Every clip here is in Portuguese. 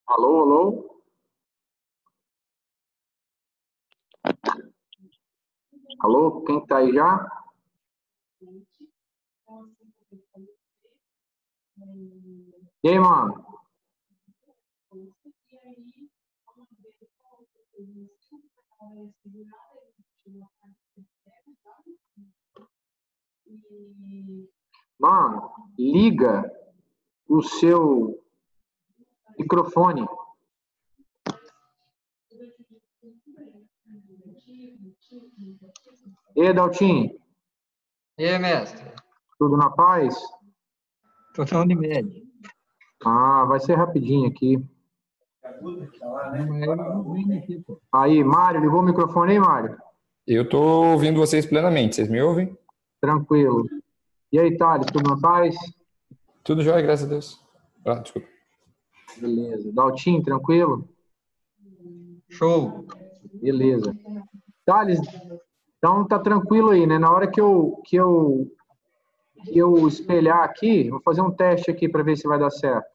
Alô, alô? Alô, quem tá aí já? E aí, mano? Mano, liga o seu microfone. E aí, Daltinho? E aí, mestre? Tudo na paz? Tô na Unimed. Ah, vai ser rapidinho aqui. Aí, Mário, ligou o microfone aí, Mário? Eu tô ouvindo vocês plenamente. Vocês me ouvem? Tranquilo. E aí, Thales, tudo na paz? Tudo jóia, graças a Deus. Ah, desculpa. Beleza. Daltinho, tranquilo? Show. Beleza. Thales, então tá tranquilo aí, né? Na hora que eu espelhar aqui, vou fazer um teste aqui para ver se vai dar certo.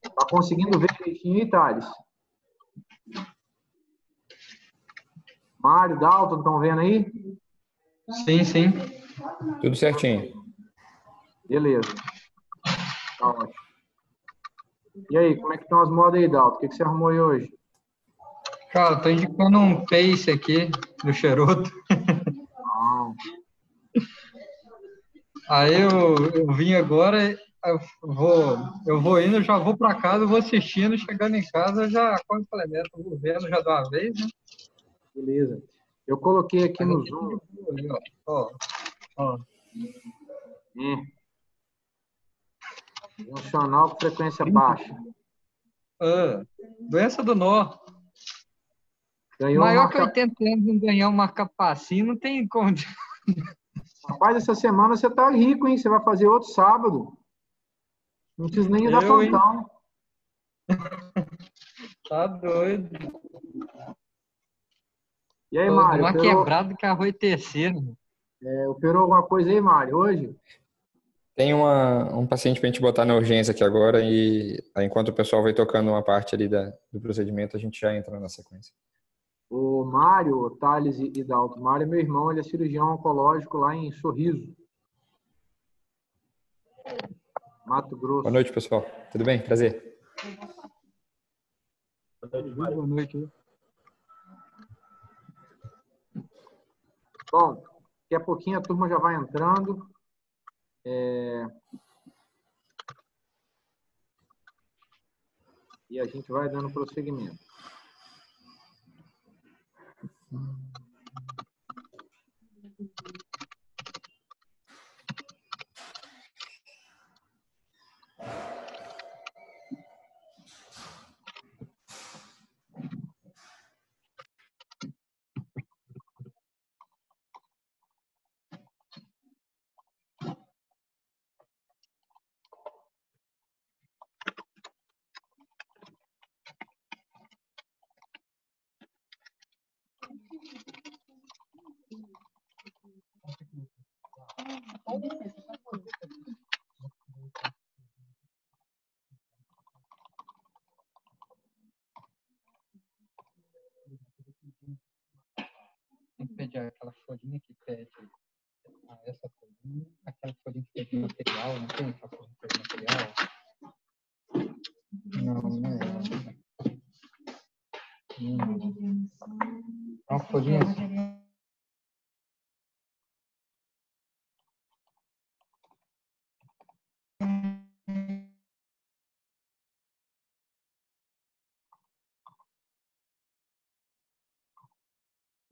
Tá conseguindo ver direitinho aí, Thales? Mário, Dalton, estão vendo aí? Sim, sim. Tudo certinho. Beleza. Tá ótimo. E aí, como é que estão as modas aí, Dalton? O que você arrumou aí hoje? Cara, tô indicando um pace aqui do Cheroto. Não. Aí eu vim agora, eu vou indo, já vou pra casa, vou assistindo, chegando em casa, já, como eu falei, né, tô vendo já de uma vez, né? Beleza. Eu coloquei aqui Mas no eu tô Zoom. de boa ali, ó. Ó. Funcional com frequência baixa. Doença do nó. Ganhou Maior uma... que 80 anos não ganhar uma capacinha, não tem como. Rapaz, essa semana você tá rico, hein? Você vai fazer outro sábado. Não precisa nem dar Eu, hein? plantão. Tá doido. E aí, Tô Mário, numa quebrada que arroz terceiro. operou alguma coisa aí, Mário, hoje? Tem um paciente pra gente botar na urgência aqui agora e aí, enquanto o pessoal vai tocando uma parte ali do procedimento, a gente já entra na sequência. O Mário, o Thales e Dalton. O Mário é meu irmão, ele é cirurgião oncológico lá em Sorriso, Mato Grosso. Boa noite, pessoal. Tudo bem? Prazer. Boa noite. Bom, daqui a pouquinho a turma já vai entrando. E a gente vai dando prosseguimento. Tem que pedir aquela folhinha que pede essa folhinha, aquela folhinha que pede material, não tem aquela folhinha que pede material? Não é. É uma folhinha assim.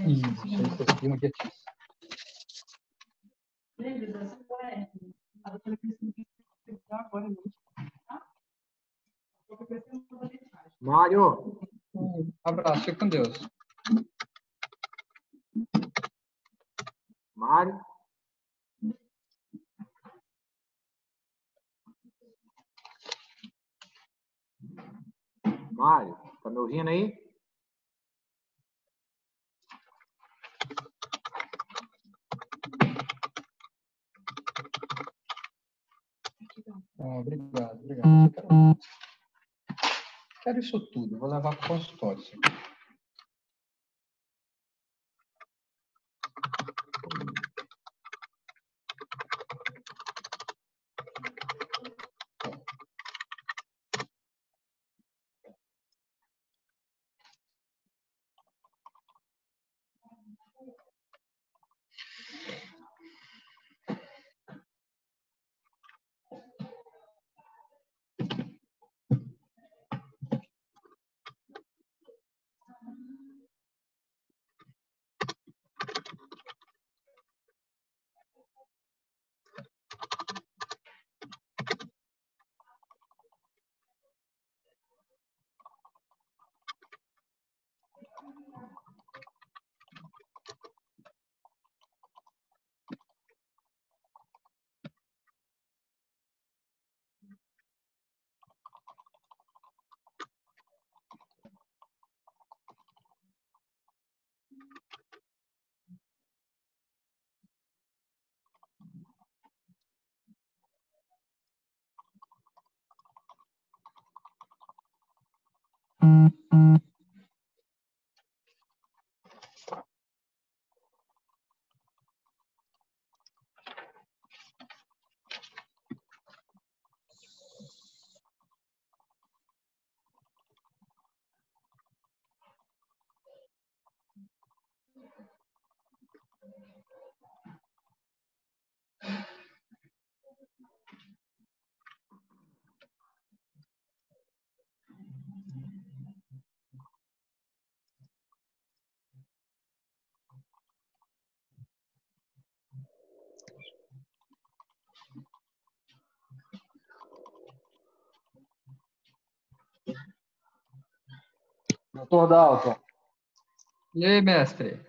Isso, aí você tem uma dietista. Mário, Abraço, fica com Deus. Mário. Mário, tá me ouvindo aí? Obrigado, obrigado. Quero isso tudo, vou levar para o consultório. Isso aqui. Doutor Dalton. E aí, mestre?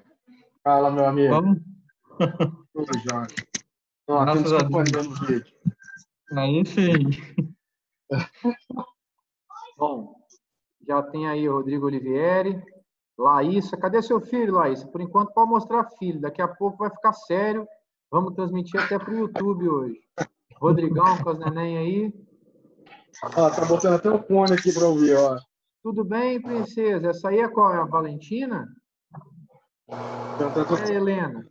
Fala, meu amigo. Vamos? Tudo jóia. Ó, Graças a Deus. acompanhando o vídeo. Aí sim. Bom, já tem aí o Rodrigo Olivieri. Laísa, cadê seu filho, Laísa? Por enquanto pode mostrar filho, daqui a pouco vai ficar sério. Vamos transmitir até para o YouTube hoje. Rodrigão com as neném aí. Ó, tá botando até o fone aqui para ouvir, ó. Tudo bem, princesa? Essa aí é qual? É a Valentina? É a Helena.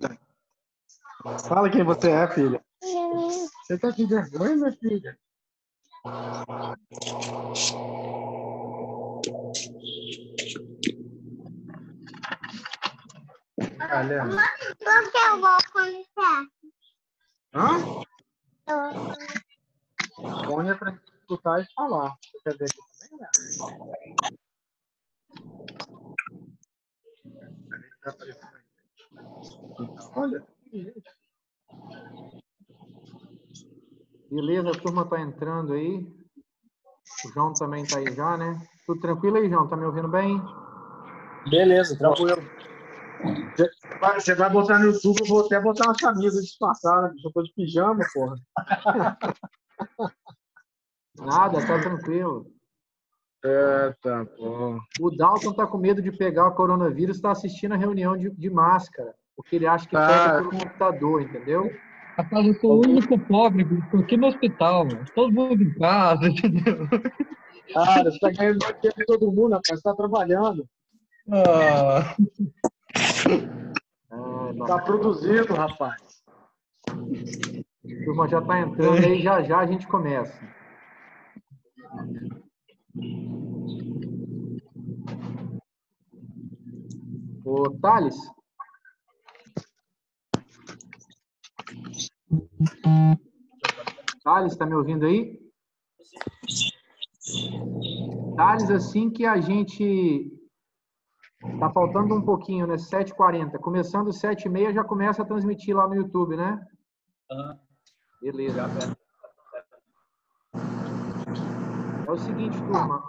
Fala quem você é, filha. Você tá com vergonha, minha filha? Helena. Por que eu vou começar? Hã? Fone é pra escutar e falar. Quer ver aqui também, né? Olha. Beleza, a turma tá entrando aí. O João também tá aí já, né? Tudo tranquilo aí, João? Tá me ouvindo bem? Beleza, tranquilo. Você vai botar no YouTube, eu vou até botar uma camisa disfarçada, eu tô de pijama, porra. Nada, tá tranquilo. É, tá bom. O Dalton tá com medo de pegar o coronavírus, está assistindo a reunião de máscara, porque ele acha que pega pelo computador, entendeu? Rapaz, eu sou o único pobre que estou aqui no hospital, mano. Todo mundo em casa, entendeu? Cara, você tá ganhando mais dinheiro que todo mundo, rapaz. Você tá trabalhando. Ah, Tá produzindo, rapaz. A turma já tá entrando aí, já já a gente começa. Ô, Thales. Thales, tá me ouvindo aí? Thales, assim que a gente... Tá faltando um pouquinho, né? 7h40. Começando 7h30, já começa a transmitir lá no YouTube, né? Beleza. É o seguinte, turma.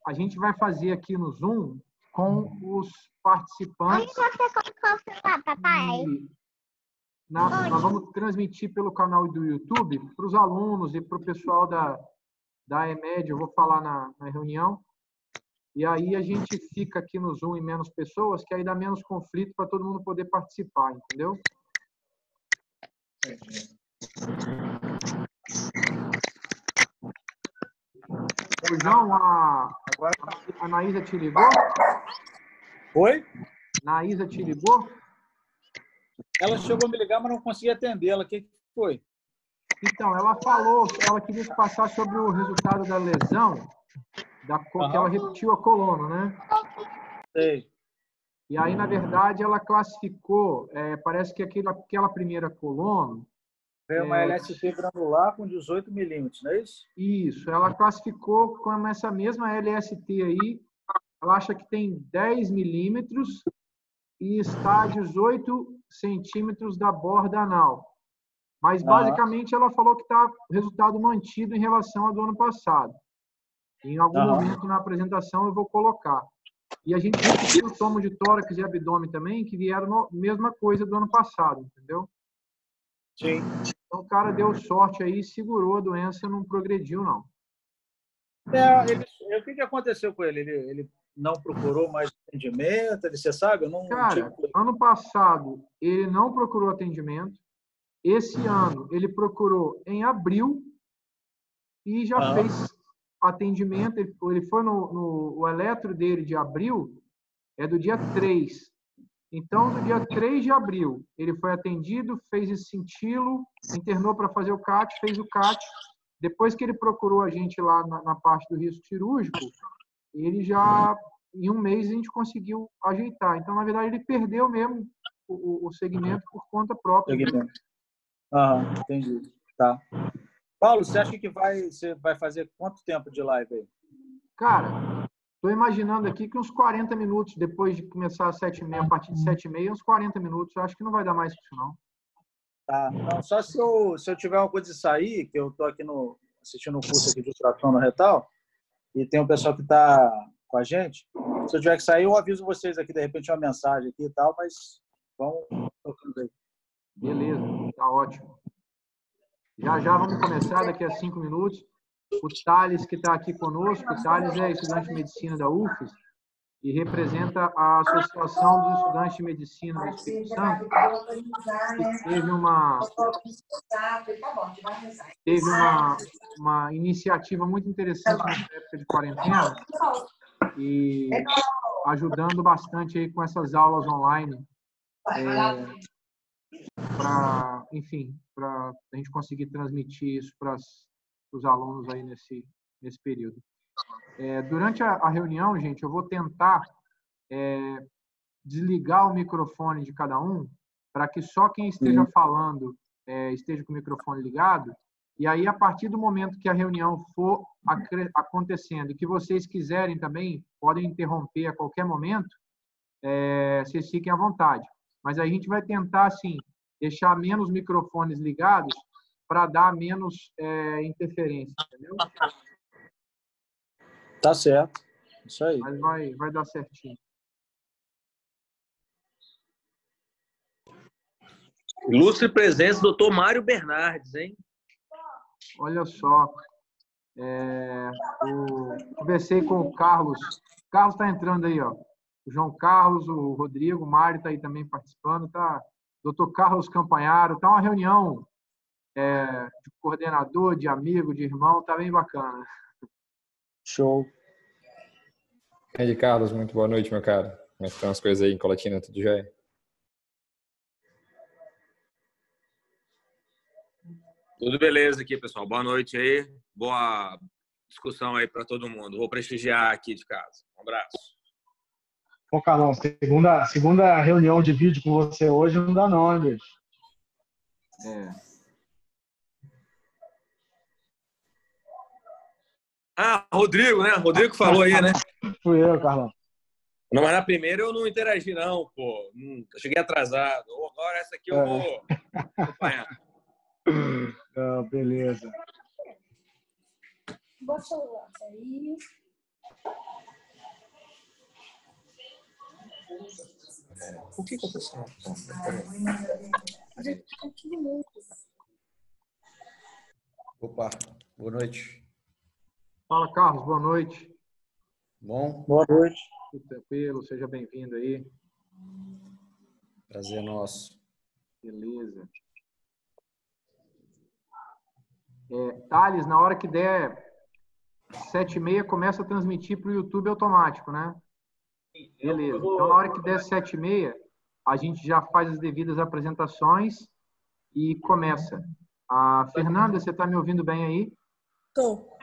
A gente vai fazer aqui no Zoom com os participantes. Onde você colocou o celular, papai? Nós vamos transmitir pelo canal do YouTube para os alunos e para o pessoal da EMED. Eu vou falar na reunião. E aí a gente fica aqui no Zoom em menos pessoas, que aí dá menos conflito para todo mundo poder participar, entendeu? Ô, João, a Naísa te ligou? Oi? Naísa te ligou? Ela chegou a me ligar, mas não consegui atendê-la. O que foi? Então, ela falou que ela queria te passar sobre o resultado da lesão, que ela repetiu a coluna, né? Sei. E aí, na verdade, ela classificou, parece que aquela primeira coluna, Veio uma LST granular com 18 milímetros, não é isso? isso, ela classificou como essa mesma LST aí, ela acha que tem 10 milímetros e está a 18 centímetros da borda anal. Mas, basicamente, ela falou que está resultado mantido em relação ao do ano passado. Em algum momento na apresentação eu vou colocar. E a gente repetiu o tomo de tórax e abdômen também, que vieram mesma coisa do ano passado, entendeu? Sim. Então o cara deu sorte aí, segurou a doença, não progrediu, não. O que aconteceu com ele? Ele não procurou mais atendimento? Você sabe? Eu não Cara, ano passado ele não procurou atendimento. Esse ano ele procurou em abril e já fez atendimento. Ele foi o eletro dele de abril é do dia 3. Então, do dia 3 de abril, ele foi atendido, fez esse cintilo, internou para fazer o CAT, fez o CAT. Depois que ele procurou a gente lá na parte do risco cirúrgico, ele já, em um mês, a gente conseguiu ajeitar. Então, na verdade, ele perdeu mesmo o segmento por conta própria. Entendi. Tá. Paulo, você acha que você vai fazer quanto tempo de live aí? Cara, estou imaginando aqui que uns 40 minutos, depois de começar às 7h30, a partir de 7h30, uns 40 minutos. Eu acho que não vai dar mais que isso, não. Tá. Não, só se eu tiver uma coisa de sair, que eu estou aqui assistindo um curso aqui de ultrassom no retal, e tem um pessoal que está com a gente. Se eu tiver que sair, eu aviso vocês aqui, de repente, uma mensagem aqui e tal, mas vamos tocando aí. Beleza, tá ótimo. Já vamos começar, daqui a 5 minutos. O Thales, que está aqui conosco, o Thales é estudante de medicina da UFES e representa a Associação dos Estudantes de Medicina do Espírito Santo, que teve uma iniciativa muito interessante nessa época de quarentena e ajudando bastante aí com essas aulas online para, enfim, para a gente conseguir transmitir isso para os alunos aí nesse período. Durante a reunião, gente, eu vou tentar desligar o microfone de cada um para que só quem esteja falando esteja com o microfone ligado. E aí, a partir do momento que a reunião for acontecendo e que vocês quiserem também, podem interromper a qualquer momento, vocês fiquem à vontade. Mas a gente vai tentar, assim, deixar menos microfones ligados para dar menos interferência, entendeu? Tá certo. Isso aí. Mas vai dar certinho. Ilustre presença do Dr. Mário Bernardes, hein? Olha só. Conversei com o Carlos. O Carlos está entrando aí, ó. O João Carlos, o Rodrigo, o Mário está aí também participando. Tá? Dr. Carlos Campanharo. Tá uma reunião de coordenador, de amigo, de irmão. Tá bem bacana. Show. E aí, Carlos, muito boa noite, meu cara. Como é que estão as coisas aí em Colatina? Tudo jóia? Tudo beleza aqui, pessoal. Boa noite aí. Boa discussão aí para todo mundo. Vou prestigiar aqui de casa. Um abraço. Pô, Carlão, segunda reunião de vídeo com você hoje não dá não, hein, bicho? Rodrigo, né? Rodrigo que falou aí, né? Fui eu, Carlão. Não, mas na primeira eu não interagi, não, pô. Eu cheguei atrasado. Agora essa aqui eu vou acompanhar. Beleza. O que aconteceu? Opa, boa noite. Fala, Carlos. Boa noite. Bom? Boa noite. Tudo tranquilo? Seja bem-vindo aí. Prazer nosso. Beleza. Thales, na hora que der 7h30 começa a transmitir para o YouTube automático, né? Beleza. Então, na hora que der 7h30, a gente já faz as devidas apresentações e começa. A Fernanda, você está me ouvindo bem aí? Tô.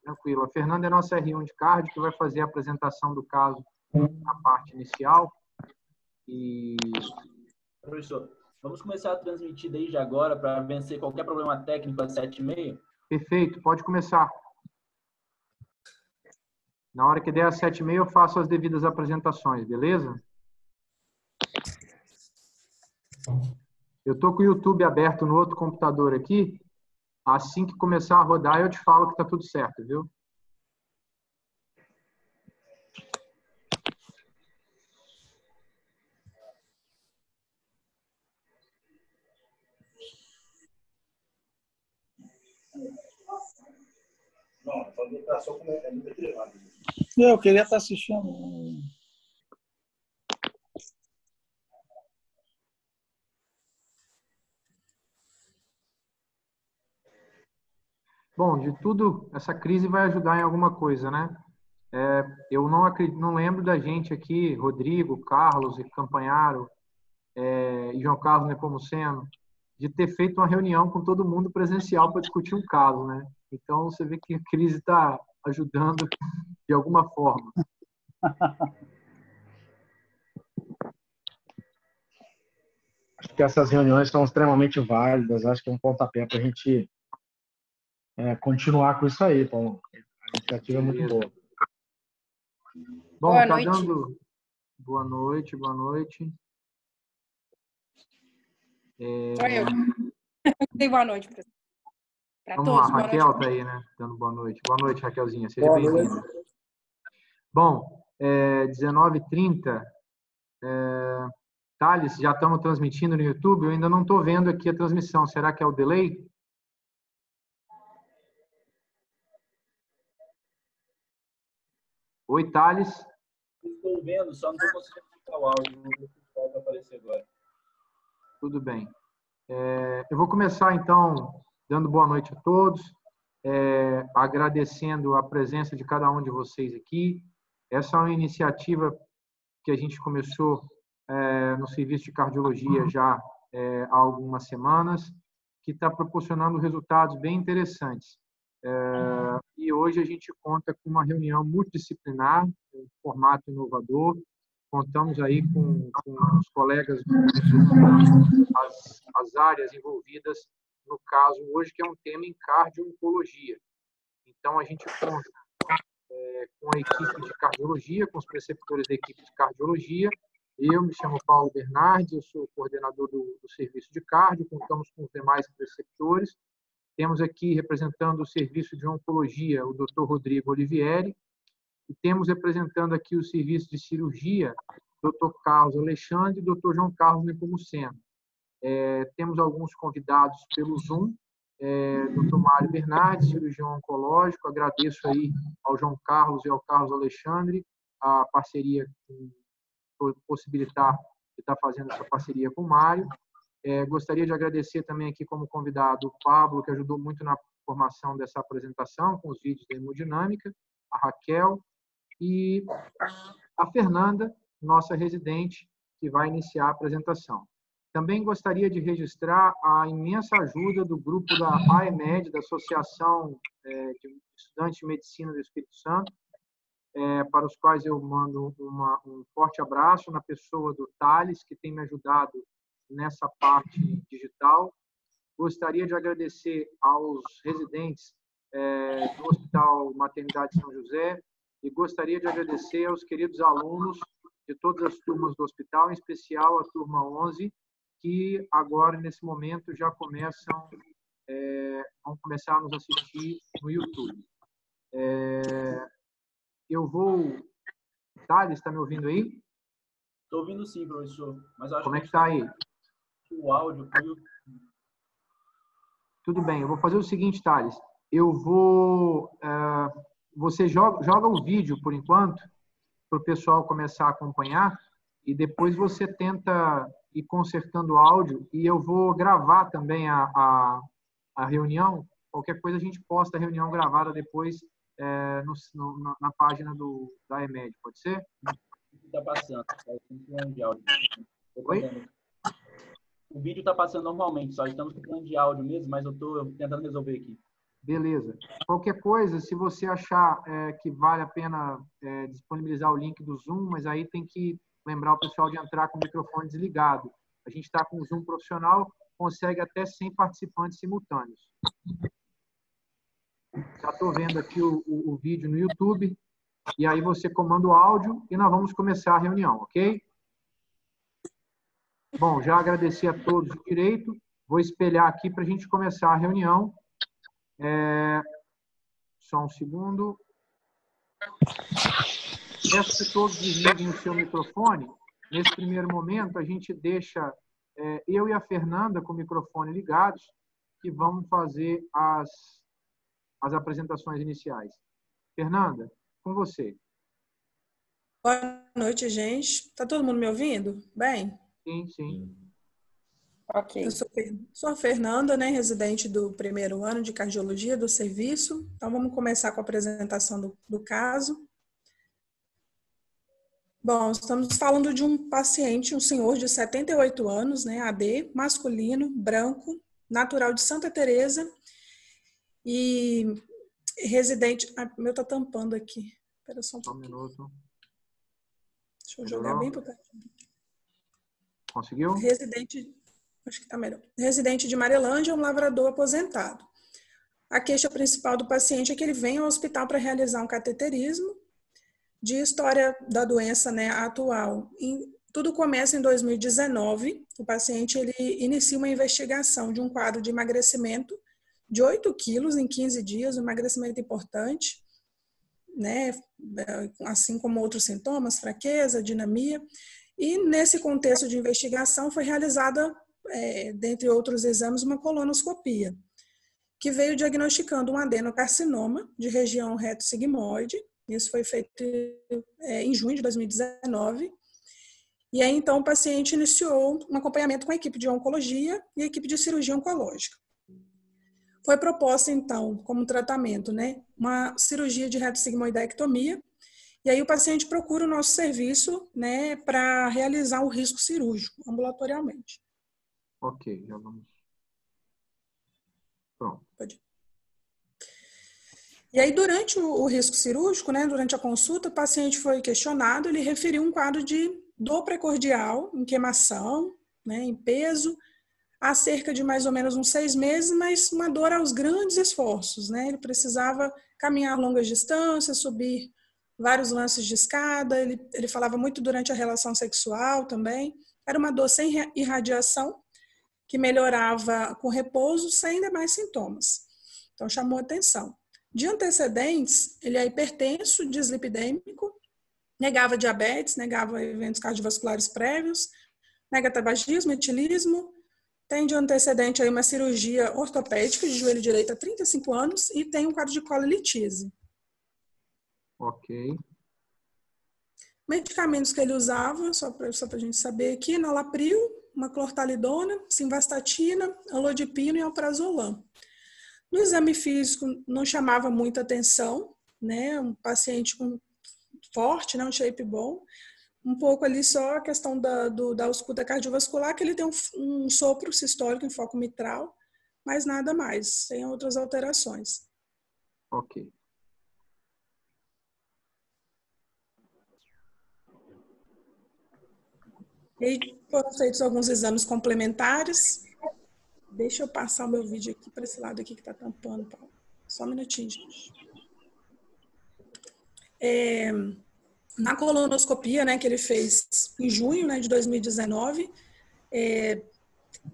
Tranquilo. A Fernanda é nossa R1 de card, que vai fazer a apresentação do caso na parte inicial. E... Professor, vamos começar a transmitir desde agora para vencer qualquer problema técnico às 7h30? Perfeito, pode começar. Na hora que der às 7h30, eu faço as devidas apresentações, beleza? Eu estou com o YouTube aberto no outro computador aqui. Assim que começar a rodar, eu te falo que está tudo certo, viu? Eu queria estar assistindo. Bom, de tudo, essa crise vai ajudar em alguma coisa, né? Eu não lembro da gente aqui, Rodrigo, Carlos e Campanharo, e João Carlos Nepomuceno, de ter feito uma reunião com todo mundo presencial para discutir um caso, né? Então, você vê que a crise está ajudando de alguma forma. Acho que essas reuniões são extremamente válidas. Acho que é um pontapé para a gente continuar com isso aí, Paulo. A iniciativa é muito boa. Bom, Boa tá noite. dando... Boa noite, boa noite. Oi, eu. Dei boa noite para Vamos todos. lá, Boa Raquel noite. tá aí, né? Dando boa noite. Boa noite, Raquelzinha. Seja Boa bem-vinda. Bom, 19h30. Thales, já estamos transmitindo no YouTube. Eu ainda não estou vendo aqui a transmissão. Será que é o delay? Oi, Thales. Estou vendo, só não estou conseguindo ficar o áudio. Vou ver se vai aparecer agora. Tudo bem. Eu vou começar, então, dando boa noite a todos, agradecendo a presença de cada um de vocês aqui. Essa é uma iniciativa que a gente começou no serviço de cardiologia já há algumas semanas, que está proporcionando resultados bem interessantes. E hoje a gente conta com uma reunião multidisciplinar, um formato inovador. Contamos aí com os colegas as áreas envolvidas no caso hoje, que é um tema em cardio-oncologia. Então, a gente conta com a equipe de cardiologia, com os preceptores da equipe de cardiologia. Eu me chamo Paulo Bernardes, eu sou coordenador do serviço de cardio, contamos com os demais preceptores. Temos aqui, representando o serviço de oncologia, o Dr. Rodrigo Olivieri, e temos representando aqui o serviço de cirurgia, Dr. Carlos Alexandre e Dr. João Carlos Nepomuceno. Temos alguns convidados pelo Zoom, Dr. Mário Bernardes, cirurgião oncológico. Agradeço aí ao João Carlos e ao Carlos Alexandre a parceria, por possibilitar de estar fazendo essa parceria com o Mário. Gostaria de agradecer também aqui como convidado o Pablo, que ajudou muito na formação dessa apresentação, com os vídeos da hemodinâmica, a Raquel e a Fernanda, nossa residente, que vai iniciar a apresentação. Também gostaria de registrar a imensa ajuda do grupo da AEMED, da Associação de Estudantes de Medicina do Espírito Santo, para os quais eu mando um forte abraço na pessoa do Thales, que tem me ajudado nessa parte digital. Gostaria de agradecer aos residentes do Hospital Maternidade São José e gostaria de agradecer aos queridos alunos de todas as turmas do hospital, em especial a turma 11, que agora, nesse momento, já vão começar a nos assistir no YouTube. Eu vou... Thales, está me ouvindo aí? Estou ouvindo sim, professor. Mas eu acho Como é que está aí? O áudio para o YouTube. Tudo bem, eu vou fazer o seguinte, Thales. Eu vou... você joga o vídeo, por enquanto, para o pessoal começar a acompanhar, e depois você tenta ir consertando o áudio, e eu vou gravar também a reunião. Qualquer coisa a gente posta a reunião gravada depois na página da EMED, pode ser? Está passando. De áudio. Oi? O vídeo está passando normalmente, só estamos com plano de áudio mesmo, mas eu estou tentando resolver aqui. Beleza. Qualquer coisa, se você achar que vale a pena disponibilizar o link do Zoom, mas aí tem que lembrar o pessoal de entrar com o microfone desligado. A gente está com o Zoom profissional, consegue até 100 participantes simultâneos. Já estou vendo aqui o vídeo no YouTube, e aí você comanda o áudio e nós vamos começar a reunião, ok? Bom, já agradeci a todos o direito, vou espelhar aqui para a gente começar a reunião. Só um segundo. Peço que todos desliguem o seu microfone. Nesse primeiro momento, a gente deixa eu e a Fernanda com o microfone ligados, que vamos fazer as apresentações iniciais. Fernanda, com você. Boa noite, gente. Tá todo mundo me ouvindo? Bem? Sim, sim. Ok. Eu sou a Fernanda, né, residente do primeiro ano de cardiologia do serviço. Então, vamos começar com a apresentação do caso. Bom, estamos falando de um paciente, um senhor de 78 anos, né, AD, masculino, branco, natural de Santa Teresa e residente... Ah, o meu tá tampando aqui. Espera só um minuto. Deixa eu jogar bem para cá. Conseguiu? Residente... Acho que está melhor. Residente de Marelândia, um lavrador aposentado. A queixa principal do paciente é que ele vem ao hospital para realizar um cateterismo. De história da doença, né, atual. Tudo começa em 2019. O paciente ele inicia uma investigação de um quadro de emagrecimento de 8 quilos em 15 dias, um emagrecimento importante, né, assim como outros sintomas, fraqueza, dinamia. E nesse contexto de investigação foi realizada dentre outros exames, uma colonoscopia, que veio diagnosticando um adenocarcinoma de região reto-sigmoide. Isso foi feito em junho de 2019. E aí, então, o paciente iniciou um acompanhamento com a equipe de oncologia e a equipe de cirurgia oncológica. Foi proposta, então, como tratamento, né, uma cirurgia de reto-sigmoidectomia. E aí o paciente procura o nosso serviço, né, para realizar o risco cirúrgico ambulatorialmente. Ok, já vamos. Pronto. Pode ir. E aí, durante o risco cirúrgico, né, durante a consulta, o paciente foi questionado, ele referiu um quadro de dor precordial, em queimação, né, em peso, há cerca de mais ou menos uns 6 meses, mas uma dor aos grandes esforços, né? Ele precisava caminhar longas distâncias, subir vários lances de escada, ele falava muito durante a relação sexual também. Era uma dor sem irradiação, que melhorava com repouso, sem demais sintomas. Então, chamou atenção. De antecedentes, ele é hipertenso, dislipidêmico, negava diabetes, negava eventos cardiovasculares prévios, nega tabagismo, etilismo, tem de antecedente aí uma cirurgia ortopédica de joelho direito há 35 anos e tem um quadro de colelitise. Ok. Medicamentos que ele usava, só para a gente saber aqui, nalapril, uma clortalidona, simvastatina, alodipino e alprazolam. No exame físico não chamava muita atenção, né? Um paciente forte, né? Um shape bom. Um pouco ali só a questão da ausculta cardiovascular, que ele tem um sopro sistólico em foco mitral, mas nada mais, sem outras alterações. Ok. E foram feitos alguns exames complementares. Deixa eu passar o meu vídeo aqui para esse lado aqui que está tampando, Paulo. Só um minutinho, gente. Na colonoscopia, né, que ele fez em junho, né, de 2019,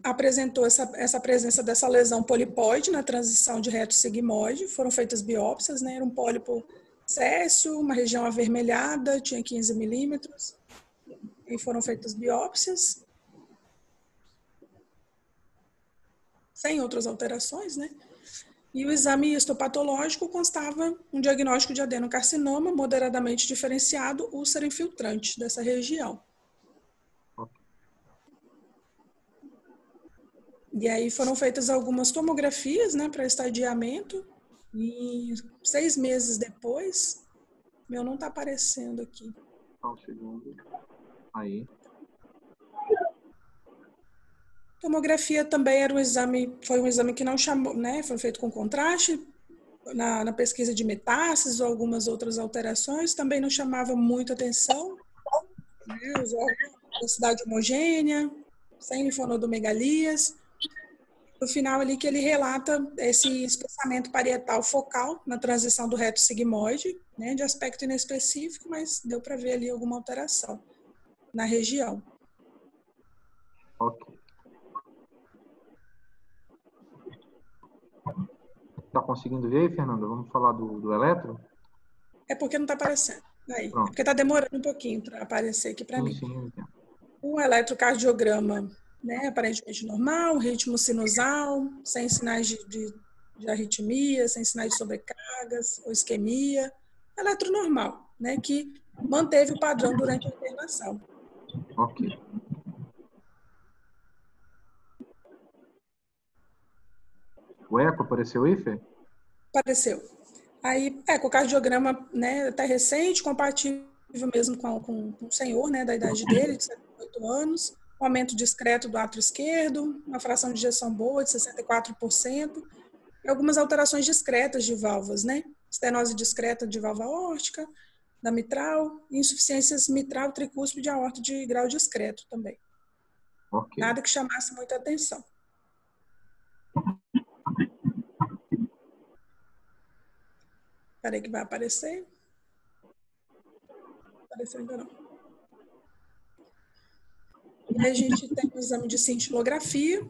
apresentou essa presença dessa lesão polipóide na transição de reto-sigmoide. Foram feitas biópsias, né, era um pólipo céssio, uma região avermelhada, tinha 15 milímetros. E foram feitas biópsias. Sem outras alterações, né? E o exame histopatológico constava um diagnóstico de adenocarcinoma moderadamente diferenciado, úlcera infiltrante dessa região. E aí foram feitas algumas tomografias, né, para estadiamento, E 6 meses depois, meu não está aparecendo aqui. Só um segundo. Aí. Tomografia também era foi um exame que não chamou, né? Foi feito com contraste. Na pesquisa de metástases ou algumas outras alterações, também não chamava muito atenção, né? Os órgãos de densidade homogênea, sem linfonodomegalias. No final ali que ele relata esse espessamento parietal focal na transição do reto sigmoide, né? De aspecto inespecífico, mas deu para ver ali alguma alteração na região. Ok. Tá conseguindo ver, Fernanda? Vamos falar do eletro? É porque não está aparecendo. Aí. É Pronto. porque está demorando um pouquinho para aparecer aqui para mim. Sim, entendo. O eletrocardiograma, né, aparentemente normal, ritmo sinusal, sem sinais de arritmia, sem sinais de sobrecargas ou isquemia. Eletro normal, né, que manteve o padrão durante a internação. Ok. O eco apareceu aí, Fê? Apareceu. Aí, ecocardiograma, né, até recente, compatível mesmo com o senhor, né, da idade dele, de 78 anos, um aumento discreto do átrio esquerdo, uma fração de ejeção boa, de 64%, e algumas alterações discretas de válvulas, né, estenose discreta de válvula aórtica, da mitral, e insuficiências mitral tricúspide aorta de grau discreto também. Ok. Nada que chamasse muita atenção. Espera aí que vai aparecer. Não apareceu ainda não. E a gente tem o exame de cintilografia.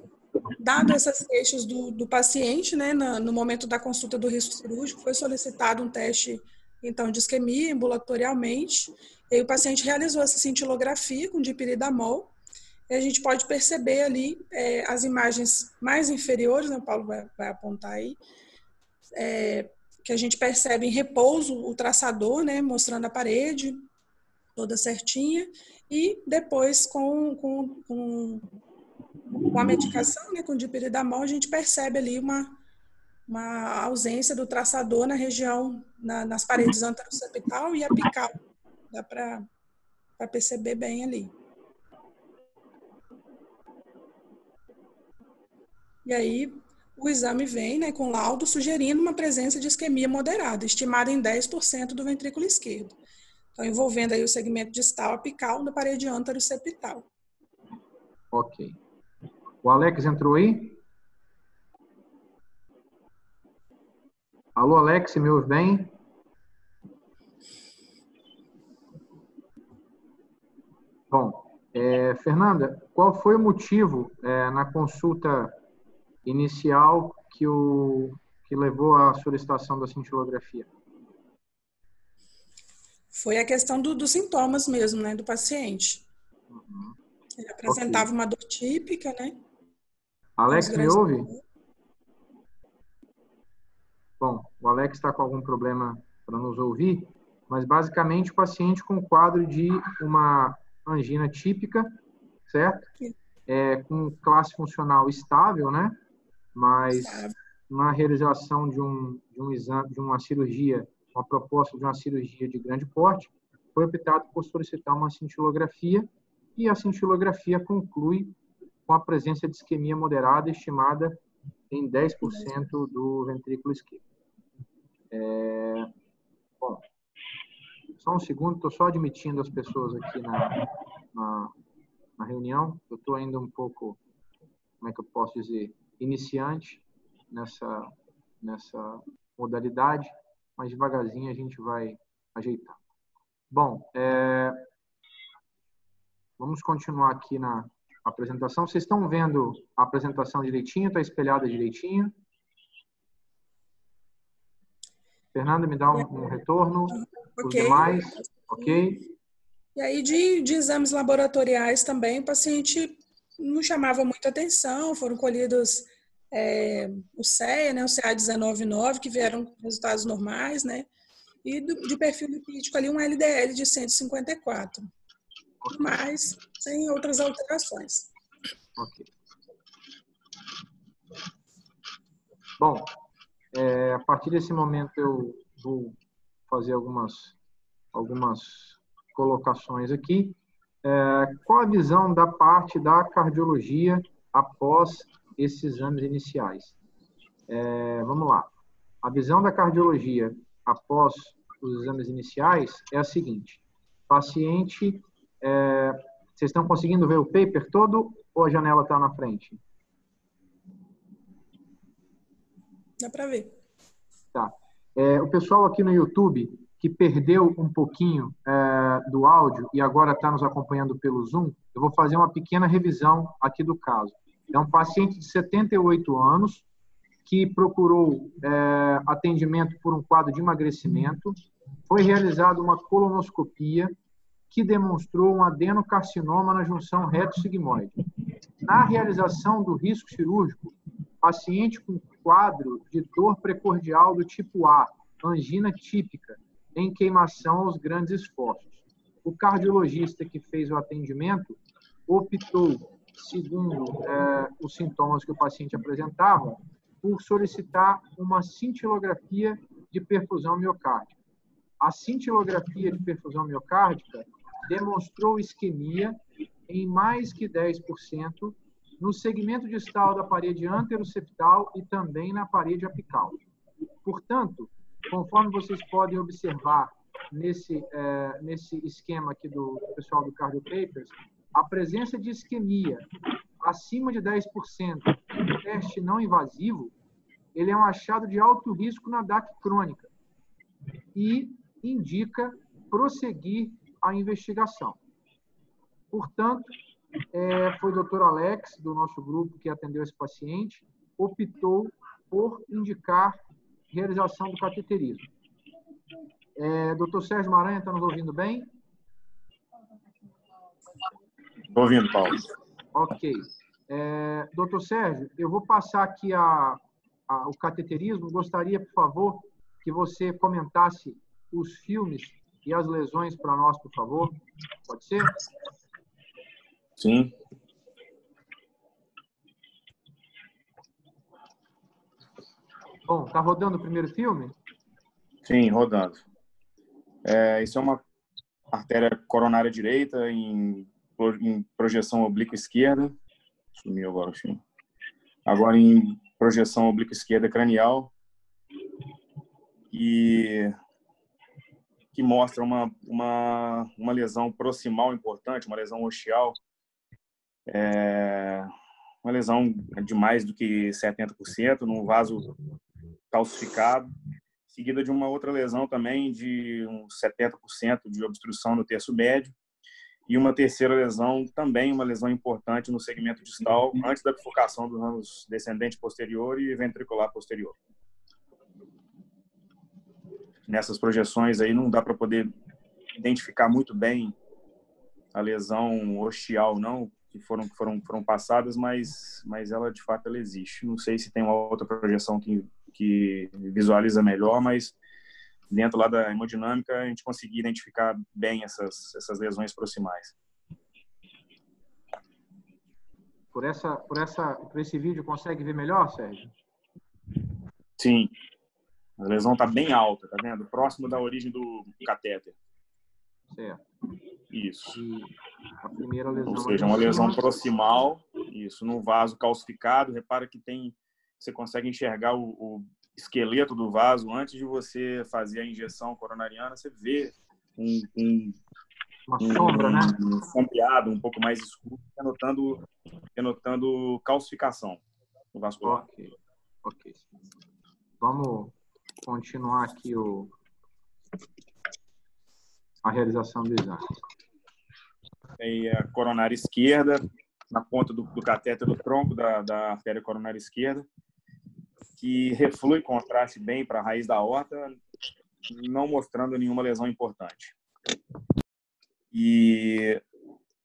Dado essas queixas do paciente, né, no momento da consulta do risco cirúrgico, foi solicitado um teste, então, de isquemia ambulatorialmente. E aí o paciente realizou essa cintilografia com dipiridamol. E a gente pode perceber ali as imagens mais inferiores, né, o Paulo vai apontar aí, que a gente percebe em repouso o traçador, né, mostrando a parede toda certinha, e depois com a medicação, né, com dipiridamol, a gente percebe ali uma ausência do traçador na região, nas paredes anteroseptal e apical. Dá para perceber bem ali. E aí, o exame vem, né, com laudo sugerindo uma presença de isquemia moderada, estimada em 10% do ventrículo esquerdo. Então, envolvendo aí o segmento distal apical da parede anteroseptal. Ok. O Alex entrou aí? Alô, Alex, me ouve bem? Bom, Fernanda, qual foi o motivo na consulta inicial que levou à solicitação da cintilografia? Foi a questão dos sintomas mesmo, né, do paciente. Uhum. Ele apresentava uma dor típica, né? Alex, me ouve? Bom, o Alex está com algum problema para nos ouvir, mas basicamente o paciente com quadro de uma angina típica, certo? Com classe funcional estável, né? Mas uma realização de um exame, de uma cirurgia, uma proposta de uma cirurgia de grande porte, foi optado por solicitar uma cintilografia, e a cintilografia conclui com a presença de isquemia moderada estimada em 10% do ventrículo esquerdo. Bom, só um segundo, estou só admitindo as pessoas aqui na reunião. Eu estou ainda um pouco, como é que eu posso dizer, iniciante nessa modalidade, mas devagarzinho a gente vai ajeitar. Bom, vamos continuar aqui na apresentação. Vocês estão vendo a apresentação direitinho? Está espelhada direitinho? Fernanda, me dá um retorno. Okay. Os demais, ok? E aí, de exames laboratoriais também, o paciente não chamava muita atenção, foram colhidos o CEA, né, o CA199, que vieram resultados normais, né? E de perfil lipídico ali, um LDL de 154, mas sem outras alterações. Ok. Bom, A partir desse momento eu vou fazer algumas colocações aqui. Qual a visão da parte da cardiologia após esses exames iniciais? Vamos lá. A visão da cardiologia após os exames iniciais é a seguinte. Paciente, vocês estão conseguindo ver o paper todo ou a janela está na frente? Dá para ver. Tá. O pessoal aqui no YouTube que perdeu um pouquinho do áudio e agora está nos acompanhando pelo Zoom, eu vou fazer uma pequena revisão aqui do caso. É um paciente de 78 anos que procurou atendimento por um quadro de emagrecimento. Foi realizada uma colonoscopia que demonstrou um adenocarcinoma na junção reto-sigmoide. Na realização do risco cirúrgico, paciente com quadro de dor precordial do tipo A, angina típica, em queimação aos grandes esforços. O cardiologista que fez o atendimento optou, segundo os sintomas que o paciente apresentava, por solicitar uma cintilografia de perfusão miocárdica. A cintilografia de perfusão miocárdica demonstrou isquemia em mais que 10% no segmento distal da parede anteroseptal e também na parede apical. Portanto, conforme vocês podem observar nesse esquema aqui do pessoal do Cardio Papers, a presença de isquemia acima de 10% em teste não invasivo, ele é um achado de alto risco na DAC crônica e indica prosseguir a investigação. Portanto, foi o Dr. Alex, do nosso grupo, que atendeu esse paciente, optou por indicar realização do cateterismo. Dr. Sérgio Maranha, está nos ouvindo bem? Estou ouvindo, Paulo. Ok. Dr. Sérgio, eu vou passar aqui o cateterismo. Gostaria, por favor, que você comentasse os filmes e as lesões para nós, por favor. Pode ser? Sim. Bom, está rodando o primeiro filme? Sim, rodando. Isso é uma artéria coronária direita em projeção oblíqua esquerda. Sumiu agora o filme. Agora em projeção oblíqua esquerda cranial. E que mostra uma lesão proximal importante, uma lesão ostial. Uma lesão de mais do que 70%, num vaso calcificado, seguida de uma outra lesão também de uns 70% de obstrução no terço médio, e uma terceira lesão, também uma lesão importante no segmento distal, antes da bifurcação dos ramos descendente posterior e ventricular posterior. Nessas projeções aí não dá para poder identificar muito bem a lesão ostial, não, que foram passadas, mas ela, de fato, ela existe. Não sei se tem uma outra projeção que visualiza melhor, mas dentro lá da hemodinâmica a gente conseguiu identificar bem essas lesões proximais. Por esse vídeo consegue ver melhor, Sérgio? Sim. A lesão está bem alta, tá vendo? Próximo da origem do catéter. Certo. Isso. E a primeira lesão. Ou seja, uma lesão proximal, isso, num vaso calcificado. Repara que você consegue enxergar o esqueleto do vaso antes de você fazer a injeção coronariana. Você vê uma sombra, né? Um sombreado um pouco mais escuro, denotando calcificação no vascular. Ok. Vamos continuar aqui a realização do exame. E a coronária esquerda, na ponta do catéter do tronco da artéria coronária esquerda, que reflui contraste bem para a raiz da aorta, não mostrando nenhuma lesão importante. E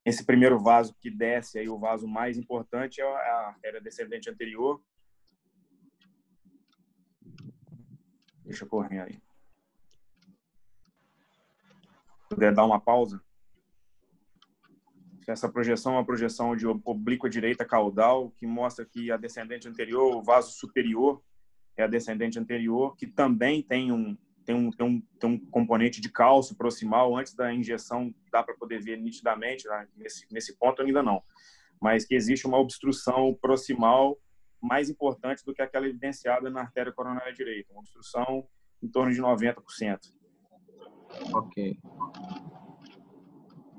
esse primeiro vaso que desce, aí, o vaso mais importante, é a artéria descendente anterior. Deixa eu correr aí. Se puder dar uma pausa. Essa projeção é uma projeção de oblíqua direita caudal, que mostra que a descendente anterior, o vaso superior, é a descendente anterior, que também tem um componente de cálcio proximal. Antes da injeção, dá para poder ver nitidamente, né? Nesse ponto ainda não, mas que existe uma obstrução proximal mais importante do que aquela evidenciada na artéria coronária direita, uma obstrução em torno de 90%. Ok.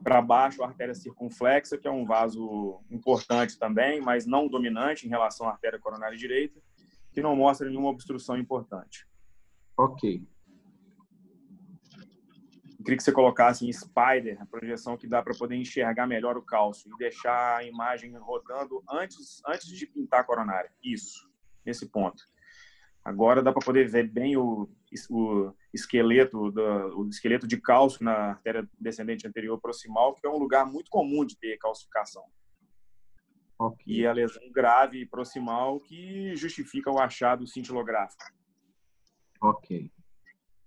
Para baixo, a artéria circunflexa, que é um vaso importante também, mas não dominante em relação à artéria coronária direita, que não mostra nenhuma obstrução importante. Ok. Eu queria que você colocasse em Spider a projeção que dá para poder enxergar melhor o cálcio e deixar a imagem rodando antes de pintar a coronária. Isso, nesse ponto. Agora dá para poder ver bem o esqueleto de cálcio na artéria descendente anterior proximal, que é um lugar muito comum de ter calcificação. Okay. E a lesão grave proximal que justifica o achado cintilográfico. Ok.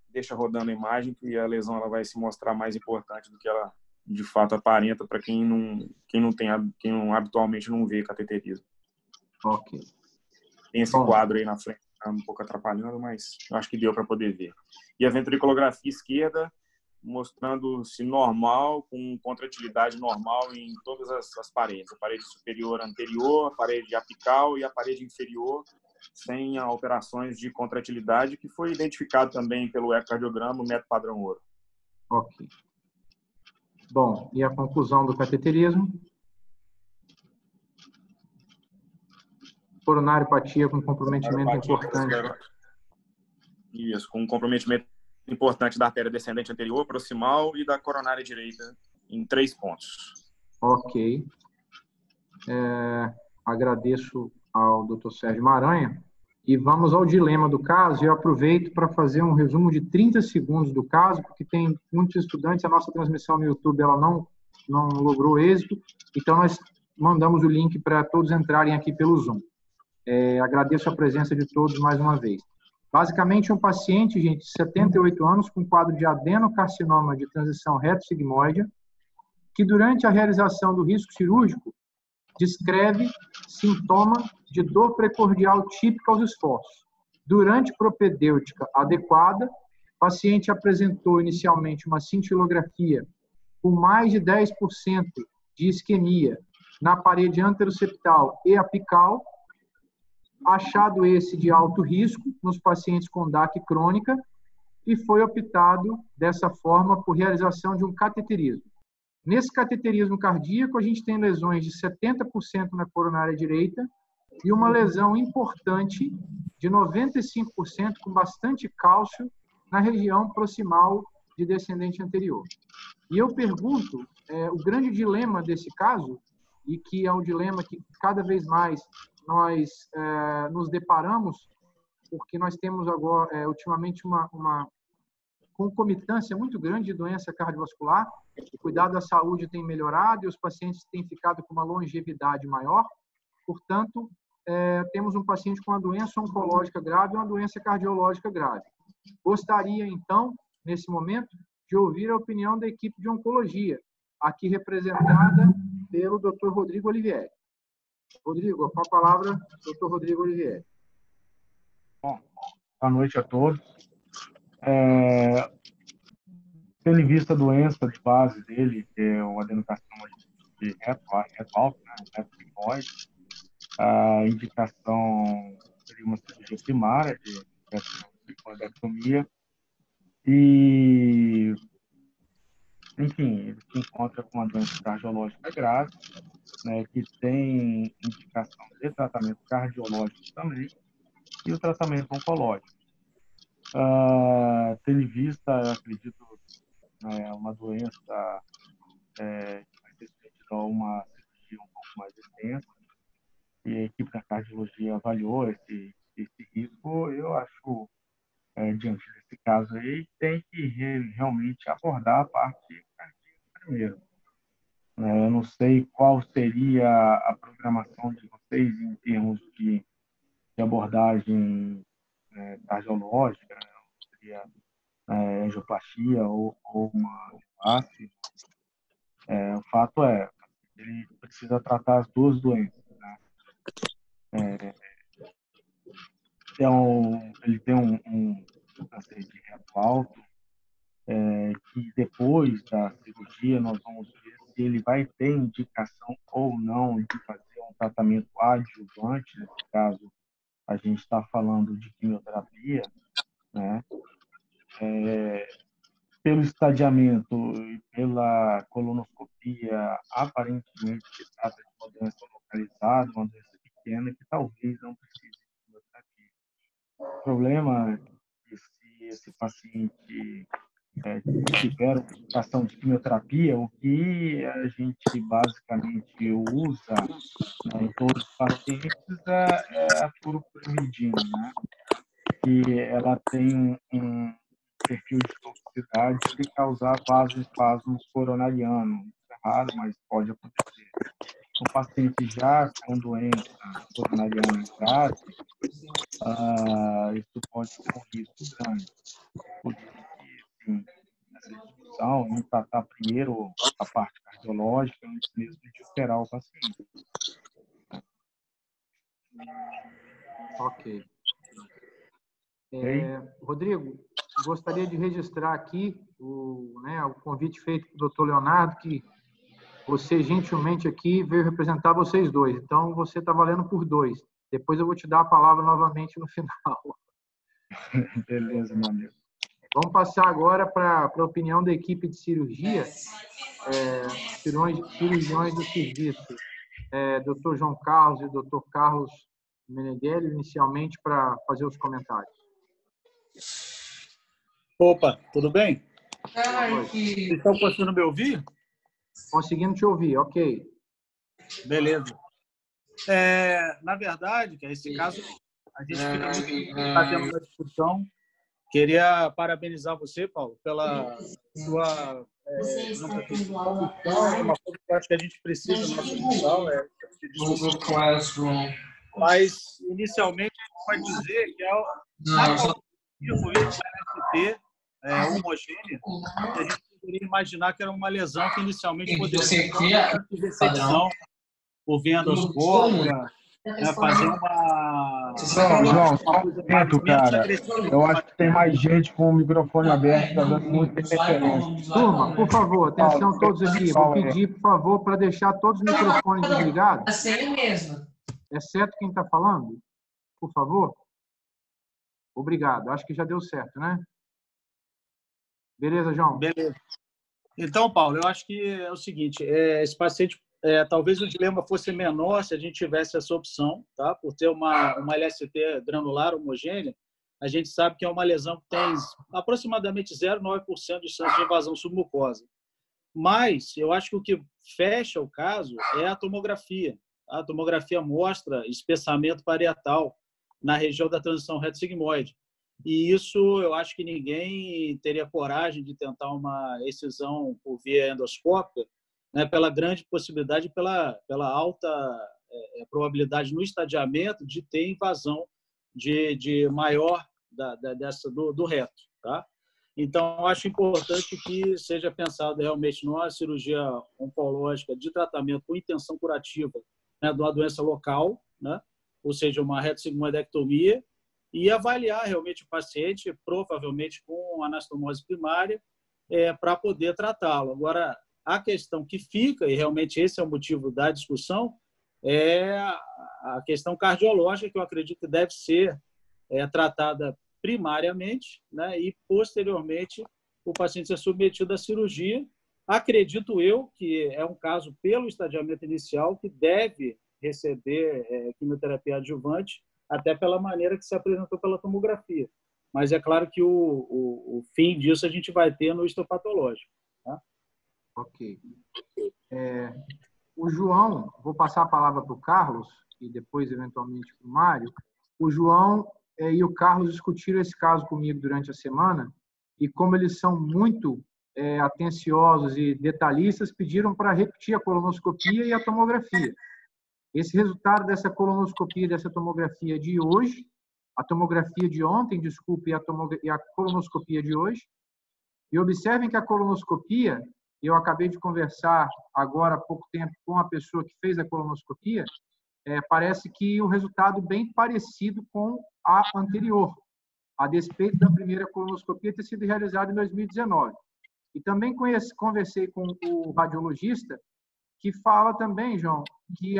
Deixa rodando a imagem, que a lesão ela vai se mostrar mais importante do que ela de fato aparenta para quem habitualmente não vê cateterismo. Ok. Tem esse quadro aí na frente, tá um pouco atrapalhando, mas eu acho que deu para poder ver. E a ventriculografia esquerda mostrando-se normal, com contratilidade normal em todas as paredes. A parede superior anterior, a parede apical e a parede inferior, sem alterações de contratilidade, que foi identificado também pelo ecocardiograma, o método padrão ouro. Ok. Bom, e a conclusão do cateterismo? Coronariopatia com comprometimento importante. Isso, com um comprometimento importante da artéria descendente anterior, proximal e da coronária direita, em 3 pontos. Ok. Agradeço ao Dr. Sérgio Maranha. E vamos ao dilema do caso. Eu aproveito para fazer um resumo de 30 segundos do caso, porque tem muitos estudantes, a nossa transmissão no YouTube ela não logrou êxito, então nós mandamos o link para todos entrarem aqui pelo Zoom. Agradeço a presença de todos mais uma vez. Basicamente, um paciente, gente, de 78 anos, com quadro de adenocarcinoma de transição reto-sigmoide, que durante a realização do risco cirúrgico descreve sintoma de dor precordial típica aos esforços. Durante propedêutica adequada, o paciente apresentou inicialmente uma cintilografia com mais de 10% de isquemia na parede anteroseptal e apical, achado esse de alto risco nos pacientes com DAC crônica, e foi optado dessa forma por realização de um cateterismo. Nesse cateterismo cardíaco, a gente tem lesões de 70% na coronária direita e uma lesão importante de 95% com bastante cálcio na região proximal de descendente anterior. E eu pergunto, o grande dilema desse caso, e que é um dilema que cada vez mais nós nos deparamos, porque nós temos agora, ultimamente, uma concomitância muito grande de doença cardiovascular, o cuidado da saúde tem melhorado e os pacientes têm ficado com uma longevidade maior. Portanto, temos um paciente com uma doença oncológica grave e uma doença cardiológica grave. Gostaria, então, nesse momento, de ouvir a opinião da equipe de oncologia, aqui representada pelo Dr. Rodrigo Olivieri. Rodrigo, com a palavra, Dr. Rodrigo Olivieri. Bom, boa noite a todos. Tendo em vista a doença de base dele, que é o adenocarcinoma de reto alto, né, reto sigmoide, a indicação seria uma cirurgia primária de sigmoidectomia e, enfim, ele se encontra com uma doença cardiológica grave, né, que tem indicação de tratamento cardiológico também e o tratamento oncológico. Tendo em vista, acredito, uma doença que vai ter feito uma cirurgia um pouco mais extensa, e a equipe da cardiologia avaliou esse risco, eu acho, diante desse caso aí, tem que realmente abordar a parte cardíaca primeiro. Eu não sei qual seria a programação de vocês em termos de abordagem cardiológica, né? Seria angioplastia ou uma enlace. O fato é, ele precisa tratar as duas doenças, né? ele tem um câncer de reto alto, que depois da cirurgia nós vamos ver se ele vai ter indicação ou não de fazer um tratamento adjuvante. Nesse caso, a gente está falando de quimioterapia, né? Pelo estadiamento e pela colonoscopia, aparentemente se trata de uma doença localizada, uma doença pequena que talvez não precise de quimioterapia. O problema é se esse paciente tiver uma indicação de quimioterapia, o que a gente basicamente usa, né, em todos os pacientes é a fluoropyrimidina, né? Que ela tem um perfil de toxicidade de causar vasoespasmo coronariano. Isso é raro, mas pode acontecer. O paciente já com doença coronariana grave, isso pode ser um risco grande. Por isso que, sim, nessa discussão, em tratar primeiro a parte cardiológica antes mesmo de operar o paciente. Ok. Rodrigo, gostaria de registrar aqui o convite feito pelo Dr. Leonardo, que você gentilmente aqui veio representar vocês dois. Então, você está valendo por 2. Depois eu vou te dar a palavra novamente no final. Beleza, meu amigo. Vamos passar agora para a opinião da equipe de cirurgia, cirurgiões do serviço. Dr. João Carlos e Dr. Carlos Meneghelli, inicialmente, para fazer os comentários. Opa, tudo bem? Vocês estão conseguindo me ouvir? Conseguindo te ouvir, ok. Beleza. Na verdade, que esse caso, a gente está tendo uma discussão. Queria parabenizar você, Paulo, pela sua uma coisa que eu acho que a gente precisa no nosso hospital, mas, inicialmente, a gente pode dizer que homogênea, que a gente poderia imaginar que era uma lesão que inicialmente poderia ser uma dissecção por via endoscópica, fazer uma... João, só um momento, cara. Eu acho que tem mais gente com o microfone aberto, está dando muita interferência. Turma, por favor, atenção todos aqui. Vou pedir, por favor, para deixar todos os microfones desligados. Assim mesmo. Exceto quem está falando, por favor. Obrigado. Acho que já deu certo, né? Beleza, João? Beleza. Então, Paulo, eu acho que é o seguinte, esse paciente, talvez o dilema fosse menor se a gente tivesse essa opção, tá? Por ter uma LST granular homogênea, a gente sabe que é uma lesão que tem aproximadamente 0,9% de chance de invasão submucosa. Mas eu acho que o que fecha o caso é a tomografia. A tomografia mostra espessamento parietal na região da transição reto-sigmoide. E isso eu acho que ninguém teria coragem de tentar uma excisão por via endoscópica, né, pela grande possibilidade, pela alta probabilidade no estadiamento de ter invasão de maior do reto. Tá? Então, eu acho importante que seja pensado realmente numa cirurgia oncológica de tratamento com intenção curativa, né, de uma doença local, né, ou seja, uma retossigmoidectomia, e avaliar realmente o paciente, provavelmente com anastomose primária, para poder tratá-lo. Agora, a questão que fica, e realmente esse é o motivo da discussão, é a questão cardiológica, que eu acredito que deve ser tratada primariamente, né, e, posteriormente, o paciente ser submetido à cirurgia. Acredito eu que é um caso, pelo estadiamento inicial, que deve receber quimioterapia adjuvante, até pela maneira que se apresentou pela tomografia. Mas é claro que o fim disso a gente vai ter no histopatológico. Tá? Ok. O João, vou passar a palavra para o Carlos, e depois, eventualmente, para o Mário. O João e o Carlos discutiram esse caso comigo durante a semana, e como eles são muito atenciosos e detalhistas, pediram para repetir a colonoscopia e a tomografia. Esse resultado dessa colonoscopia, dessa tomografia de hoje, a tomografia de ontem, desculpe, e a colonoscopia de hoje. E observem que a colonoscopia, eu acabei de conversar agora há pouco tempo com a pessoa que fez a colonoscopia, parece que o resultado bem parecido com à anterior, a despeito da primeira colonoscopia ter sido realizada em 2019. E também conversei com o radiologista, que fala também, João, que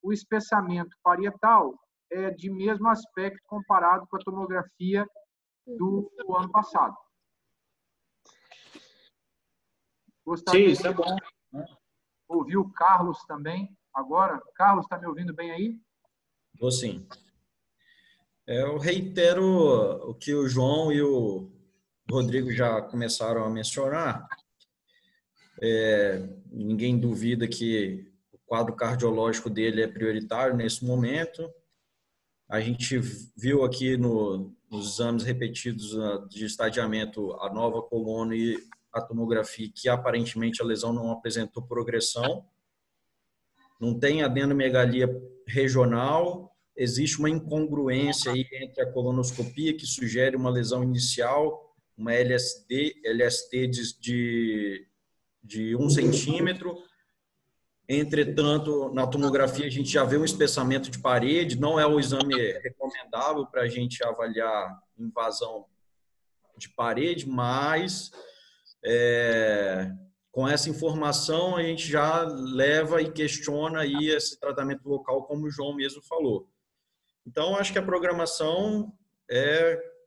o espessamento parietal é de mesmo aspecto comparado com a tomografia do ano passado. Gostaria Sim, isso é bom. ouvir o Carlos também agora. Carlos, está me ouvindo bem aí? Vou sim. Eu reitero o que o João e o Rodrigo já começaram a mencionar. Ninguém duvida que o quadro cardiológico dele é prioritário nesse momento. A gente viu aqui nos exames repetidos de estadiamento a nova coluna e a tomografia que aparentemente a lesão não apresentou progressão. Não tem adenomegalia regional. Existe uma incongruência aí entre a colonoscopia, que sugere uma lesão inicial, uma LST de 1 centímetro. Entretanto, na tomografia a gente já vê um espessamento de parede, não é o exame recomendável para a gente avaliar invasão de parede, mas com essa informação a gente já leva e questiona aí esse tratamento local, como o João mesmo falou. Então, acho que a programação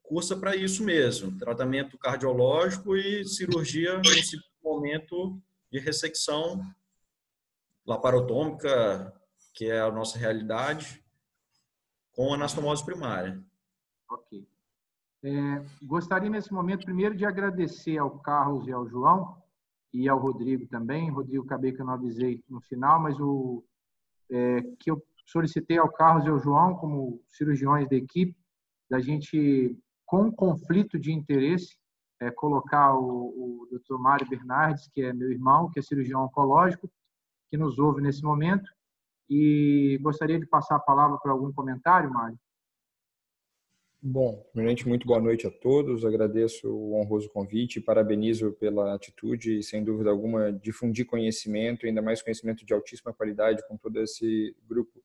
cursa para isso mesmo, tratamento cardiológico e cirurgia no segundo momento de ressecção laparotômica, que é a nossa realidade, com anastomose primária. Ok. Gostaria, nesse momento, primeiro de agradecer ao Carlos e ao João, e ao Rodrigo também. Rodrigo, acabei que eu não avisei no final, mas que eu solicitei ao Carlos e ao João, como cirurgiões da equipe, da gente, com conflito de interesse, colocar o Dr. Mário Bernardes, que é meu irmão, que é cirurgião oncológico, que nos ouve nesse momento, e gostaria de passar a palavra para algum comentário, Mário. Bom, primeiramente, muito boa noite a todos. Agradeço o honroso convite, parabenizo pela atitude e, sem dúvida alguma, difundir conhecimento, ainda mais conhecimento de altíssima qualidade com todo esse grupo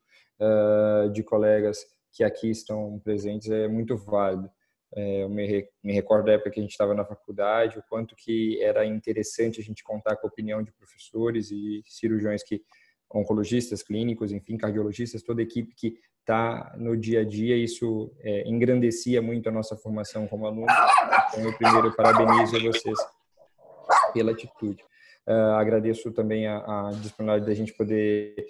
de colegas que aqui estão presentes, é muito válido. Eu me recordo da época que a gente estava na faculdade, o quanto que era interessante a gente contar com a opinião de professores e cirurgiões oncologistas, clínicos, enfim, cardiologistas, toda a equipe que está no dia a dia. Isso engrandecia muito a nossa formação como aluno. Então, eu primeiro parabenizo vocês pela atitude. Agradeço também a disponibilidade da gente poder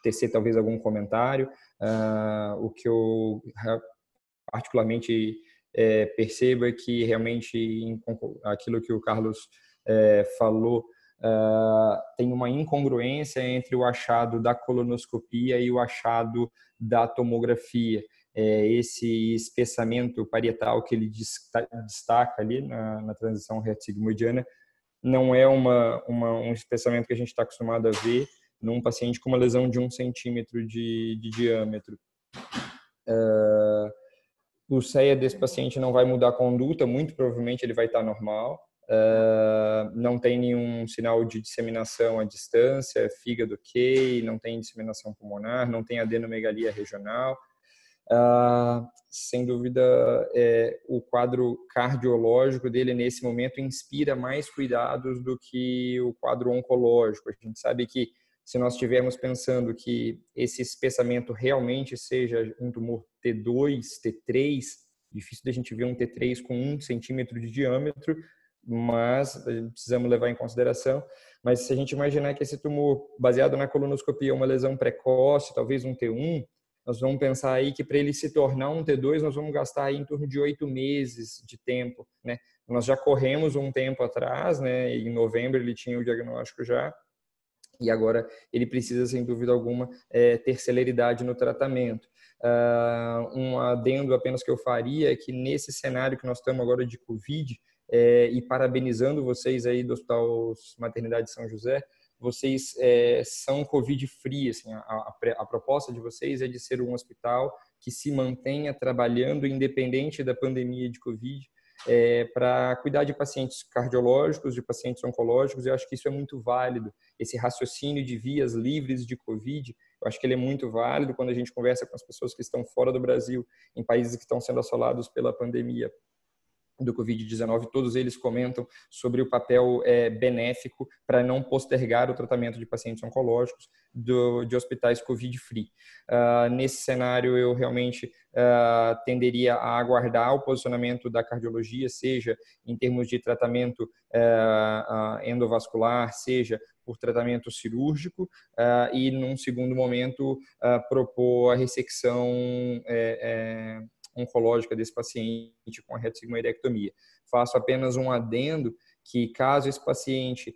tecer talvez algum comentário. O que eu particularmente percebo é que realmente aquilo que o Carlos falou, tem uma incongruência entre o achado da colonoscopia e o achado da tomografia. Esse espessamento parietal que ele destaca ali na transição reto-sigmoidiana não é um espessamento que a gente está acostumado a ver num paciente com uma lesão de 1 centímetro de diâmetro. O CEA desse paciente não vai mudar a conduta, muito provavelmente ele vai estar normal. Não tem nenhum sinal de disseminação à distância, fígado ok, não tem disseminação pulmonar, não tem adenomegalia regional. Sem dúvida, o quadro cardiológico dele nesse momento inspira mais cuidados do que o quadro oncológico. A gente sabe que se nós estivermos pensando que esse espessamento realmente seja um tumor T2, T3, difícil da gente ver um T3 com 1 centímetro de diâmetro, mas precisamos levar em consideração. Mas se a gente imaginar que esse tumor, baseado na colonoscopia, é uma lesão precoce, talvez um T1, nós vamos pensar aí que para ele se tornar um T2, nós vamos gastar aí em torno de 8 meses de tempo, né? Nós já corremos um tempo atrás, né? Em novembro ele tinha o diagnóstico já, e agora ele precisa, sem dúvida alguma, ter celeridade no tratamento. Um adendo apenas que eu faria é que nesse cenário que nós estamos agora de Covid, e parabenizando vocês aí do Hospital Maternidade São José, vocês são Covid-free. Assim, a proposta de vocês é de ser um hospital que se mantenha trabalhando independente da pandemia de Covid. para cuidar de pacientes cardiológicos, de pacientes oncológicos. Eu acho que isso é muito válido, esse raciocínio de vias livres de Covid. Eu acho que ele é muito válido quando a gente conversa com as pessoas que estão fora do Brasil, em países que estão sendo assolados pela pandemia do Covid-19, todos eles comentam sobre o papel benéfico para não postergar o tratamento de pacientes oncológicos de hospitais Covid-free. Nesse cenário, eu realmente tenderia a aguardar o posicionamento da cardiologia, seja em termos de tratamento endovascular, seja por tratamento cirúrgico, e, num segundo momento, propor a ressecção oncológica desse paciente com a retossigmoidectomia. Faço apenas um adendo que, caso esse paciente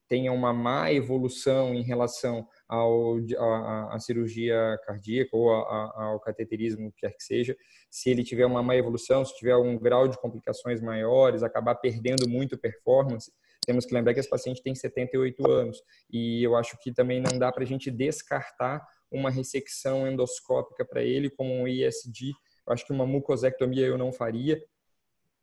tenha uma má evolução em relação à cirurgia cardíaca ou ao cateterismo, quer que seja, se ele tiver uma má evolução, se tiver um grau de complicações maiores, acabar perdendo muito performance, temos que lembrar que esse paciente tem 78 anos e eu acho que também não dá para a gente descartar uma ressecção endoscópica para ele, como um ISD. Eu acho que uma mucosectomia eu não faria,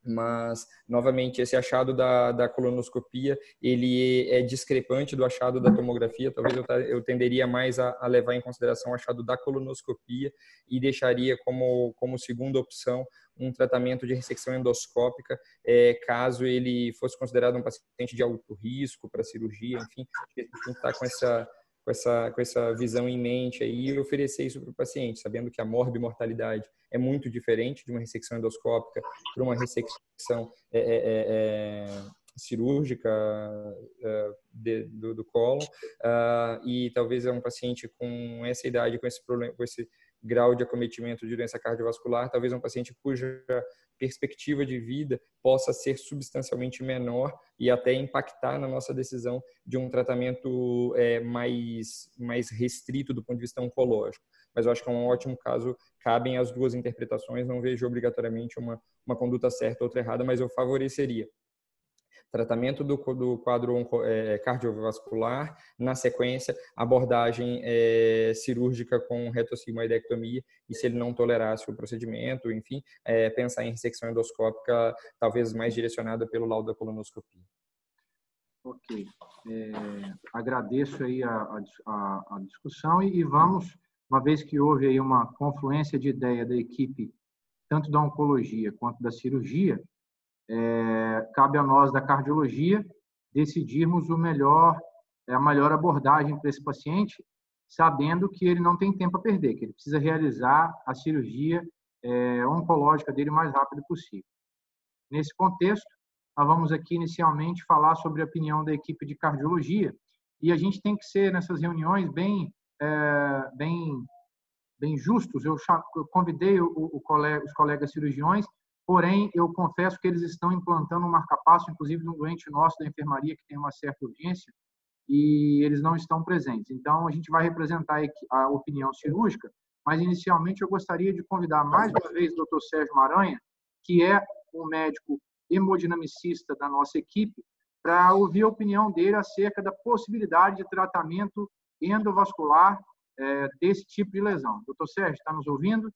mas, novamente, esse achado da colonoscopia, ele é discrepante do achado da tomografia. Talvez eu tenderia mais a levar em consideração o achado da colonoscopia e deixaria como segunda opção um tratamento de ressecção endoscópica, caso ele fosse considerado um paciente de alto risco para cirurgia. Enfim, a gente tem que estar com essa visão em mente aí e oferecer isso para o paciente, sabendo que a morbimortalidade é muito diferente de uma ressecção endoscópica para uma ressecção cirúrgica do cólon, e talvez é um paciente com essa idade, com esse problema, com esse grau de acometimento de doença cardiovascular, talvez um paciente cuja perspectiva de vida possa ser substancialmente menor e até impactar na nossa decisão de um tratamento mais restrito do ponto de vista oncológico. Mas eu acho que é um ótimo caso, cabem as duas interpretações, não vejo obrigatoriamente uma conduta certa ou outra errada, mas eu favoreceria tratamento do quadro cardiovascular, na sequência, abordagem cirúrgica com retossigmoidectomia, e se ele não tolerasse o procedimento, enfim, pensar em ressecção endoscópica, talvez mais direcionada pelo laudo da colonoscopia. Ok. Agradeço aí a discussão e vamos, uma vez que houve aí uma confluência de ideia da equipe, tanto da oncologia quanto da cirurgia, cabe a nós da cardiologia decidirmos a melhor abordagem para esse paciente, sabendo que ele não tem tempo a perder, que ele precisa realizar a cirurgia oncológica dele o mais rápido possível. Nesse contexto, nós vamos aqui inicialmente falar sobre a opinião da equipe de cardiologia, e a gente tem que ser nessas reuniões bem justos. Eu convidei os colegas cirurgiões, porém, eu confesso que eles estão implantando um marca-passo, inclusive de um doente nosso da enfermaria que tem uma certa urgência, e eles não estão presentes. Então, a gente vai representar a opinião cirúrgica, mas inicialmente eu gostaria de convidar mais uma vez o Dr. Sérgio Maranha, que é um médico hemodinamicista da nossa equipe, para ouvir a opinião dele acerca da possibilidade de tratamento endovascular desse tipo de lesão. Dr. Sérgio, está nos ouvindo?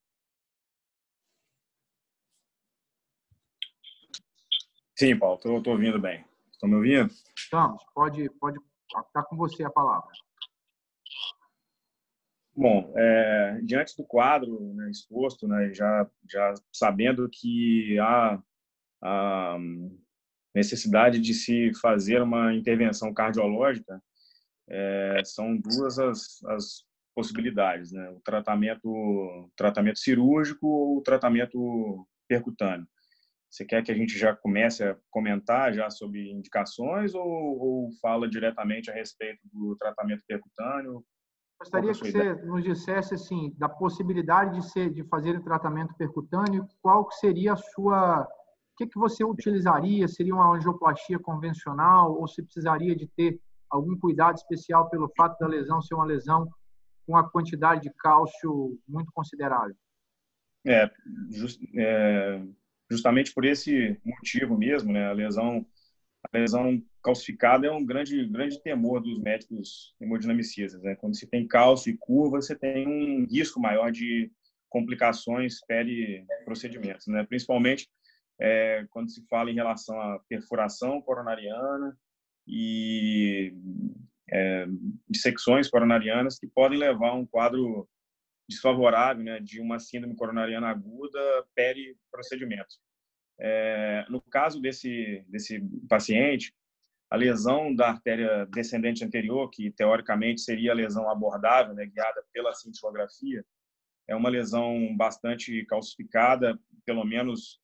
Sim, Paulo, estou ouvindo bem. Estão me ouvindo? Estamos. Pode estar com você a palavra. Bom, diante do quadro, né, exposto, né, já sabendo que há a necessidade de se fazer uma intervenção cardiológica, são duas as possibilidades, né? O tratamento cirúrgico ou o tratamento percutâneo. Você quer que a gente já comece a comentar já sobre indicações ou fala diretamente a respeito do tratamento percutâneo? Gostaria que você nos dissesse assim, da possibilidade de fazer o tratamento percutâneo, qual seria a sua... O que você utilizaria? Seria uma angioplastia convencional ou se precisaria de ter algum cuidado especial pelo fato da lesão ser uma lesão com a quantidade de cálcio muito considerável? Justamente por esse motivo mesmo, né? A lesão calcificada é um grande temor dos médicos hemodinamicistas, né? Quando se tem cálcio e curva, você tem um risco maior de complicações peri-procedimentos, né? Principalmente quando se fala em relação à perfuração coronariana e dissecções coronarianas que podem levar a um quadro desfavorável, né, de uma síndrome coronariana aguda peri-procedimento. No caso desse paciente, a lesão da artéria descendente anterior, que teoricamente seria a lesão abordável, né, guiada pela cintilografia, é uma lesão bastante calcificada, pelo menos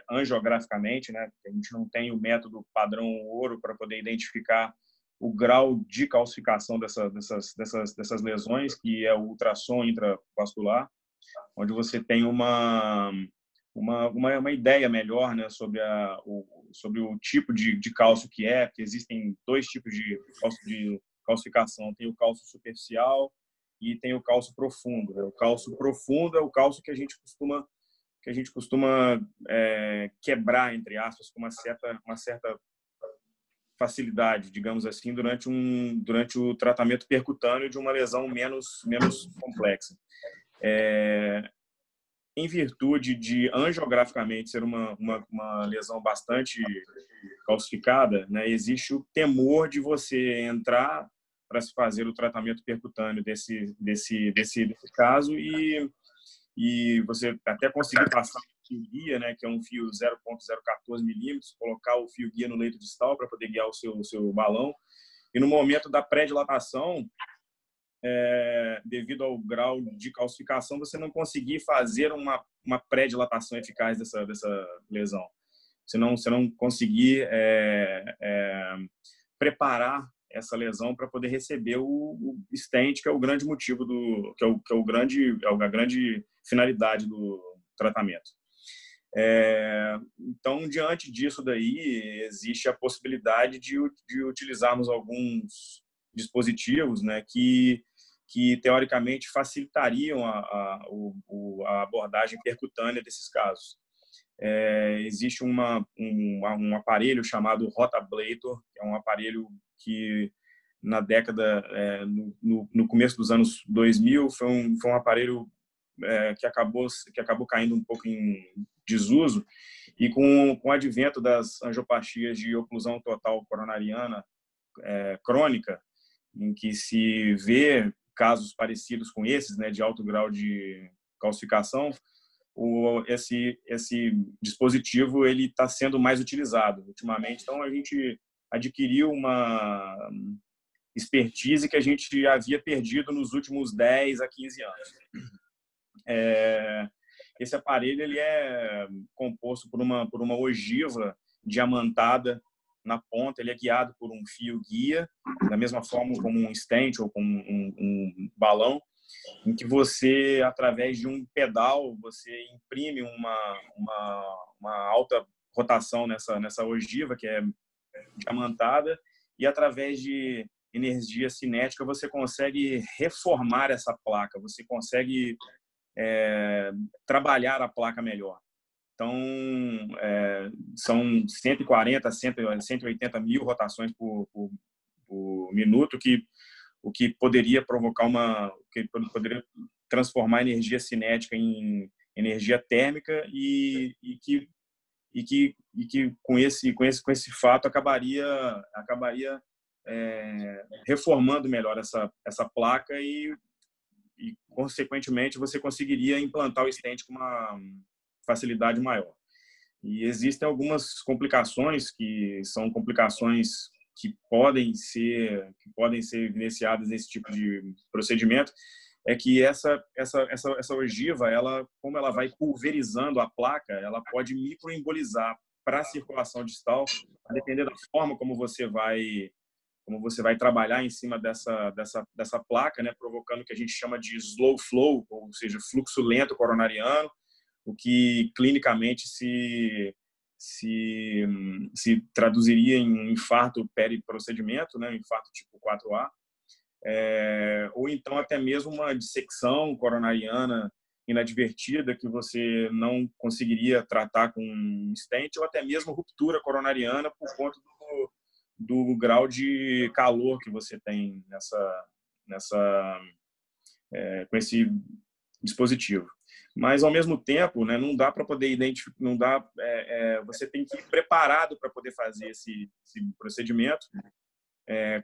angiograficamente, né? A gente não tem o método padrão ouro para poder identificar o grau de calcificação dessas lesões, que é o ultrassom intravascular, onde você tem uma ideia melhor, né, sobre o tipo de cálcio que porque existem dois tipos de calcificação. Tem o cálcio superficial e tem o cálcio profundo. O cálcio profundo é o cálcio que a gente costuma quebrar, entre aspas, com uma certa facilidade, digamos assim, durante o tratamento percutâneo de uma lesão menos complexa. Em virtude de angiograficamente ser uma lesão bastante calcificada, né, existe o temor de você entrar para se fazer o tratamento percutâneo desse caso e você até conseguir passar o fio guia, né, que é um fio 0,014 milímetros, colocar o fio guia no leito distal para poder guiar o seu balão. E no momento da pré-dilatação, devido ao grau de calcificação, você não conseguir fazer uma pré-dilatação eficaz dessa lesão. Você não conseguir preparar essa lesão para poder receber o stent, que é o grande motivo a grande finalidade do tratamento. Então, diante disso daí, existe a possibilidade de utilizarmos alguns dispositivos, né, que teoricamente facilitariam a abordagem percutânea desses casos. Existe um aparelho chamado Rotablator, que é um aparelho que na década, no começo dos anos 2000, foi um aparelho que acabou caindo um pouco em desuso, e com o advento das angioplastias de oclusão total coronariana crônica, em que se vê casos parecidos com esses, né, de alto grau de calcificação, esse dispositivo ele está sendo mais utilizado ultimamente. Então, a gente adquiriu uma expertise que a gente havia perdido nos últimos 10 a 15 anos. Esse aparelho ele é composto por uma ogiva diamantada na ponta, ele é guiado por um fio guia, da mesma forma como um stent ou como um balão, em que você, através de um pedal, você imprime uma alta rotação nessa ogiva, que é diamantada, e através de energia cinética você consegue reformar essa placa, você consegue trabalhar a placa melhor. Então, são 140 a 180 mil rotações por minuto, o que poderia provocar poderia transformar a energia cinética em energia térmica e que com esse fato acabaria reformando melhor essa placa e consequentemente você conseguiria implantar o stent com uma facilidade maior. E existem algumas complicações que são complicações que podem ser evidenciadas nesse tipo de procedimento, é que essa ogiva, como ela vai pulverizando a placa, ela pode microembolizar para a circulação distal, a depender da forma como você vai trabalhar em cima dessa placa, né, provocando o que a gente chama de slow flow, ou seja, fluxo lento coronariano, o que clinicamente se traduziria em infarto peri-procedimento, né, infarto tipo 4A, ou então até mesmo uma dissecção coronariana inadvertida que você não conseguiria tratar com um stent, ou até mesmo ruptura coronariana por conta do grau de calor que você tem com esse dispositivo. Mas, ao mesmo tempo, né, não dá para poder identificar, não dá, você tem que ir preparado para poder fazer esse procedimento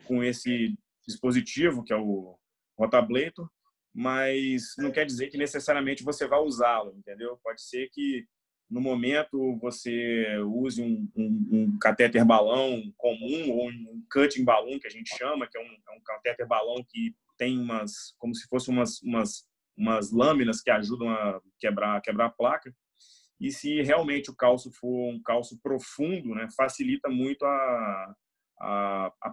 com esse dispositivo, que é o rotablator, mas não quer dizer que necessariamente você vai usá-lo, entendeu? Pode ser que, no momento, você use um catéter balão comum ou um cutting balloon, que a gente chama, que é um catéter balão que tem como se fossem umas lâminas que ajudam a quebrar a placa. E se realmente o cálcio for um cálcio profundo, né, facilita muito a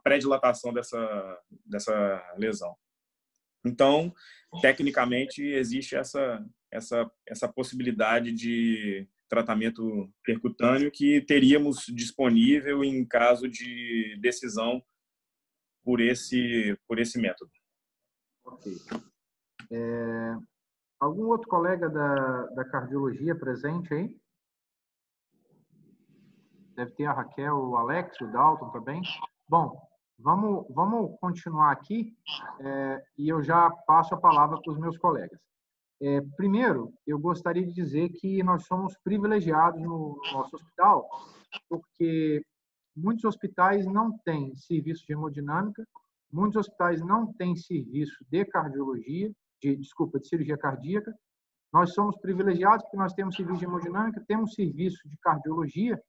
pré-dilatação dessa lesão. Então, tecnicamente, existe essa possibilidade de tratamento percutâneo que teríamos disponível em caso de decisão por esse método. Ok. Algum outro colega da cardiologia presente aí? Deve ter a Raquel, o Alex, o Dalton também. Bom, vamos continuar aqui e eu já passo a palavra para os meus colegas. Primeiro, eu gostaria de dizer que nós somos privilegiados no nosso hospital, porque muitos hospitais não têm serviço de hemodinâmica, muitos hospitais não têm serviço de cardiologia, de cirurgia cardíaca. Nós somos privilegiados porque nós temos serviço de hemodinâmica, temos serviço de cardiologia,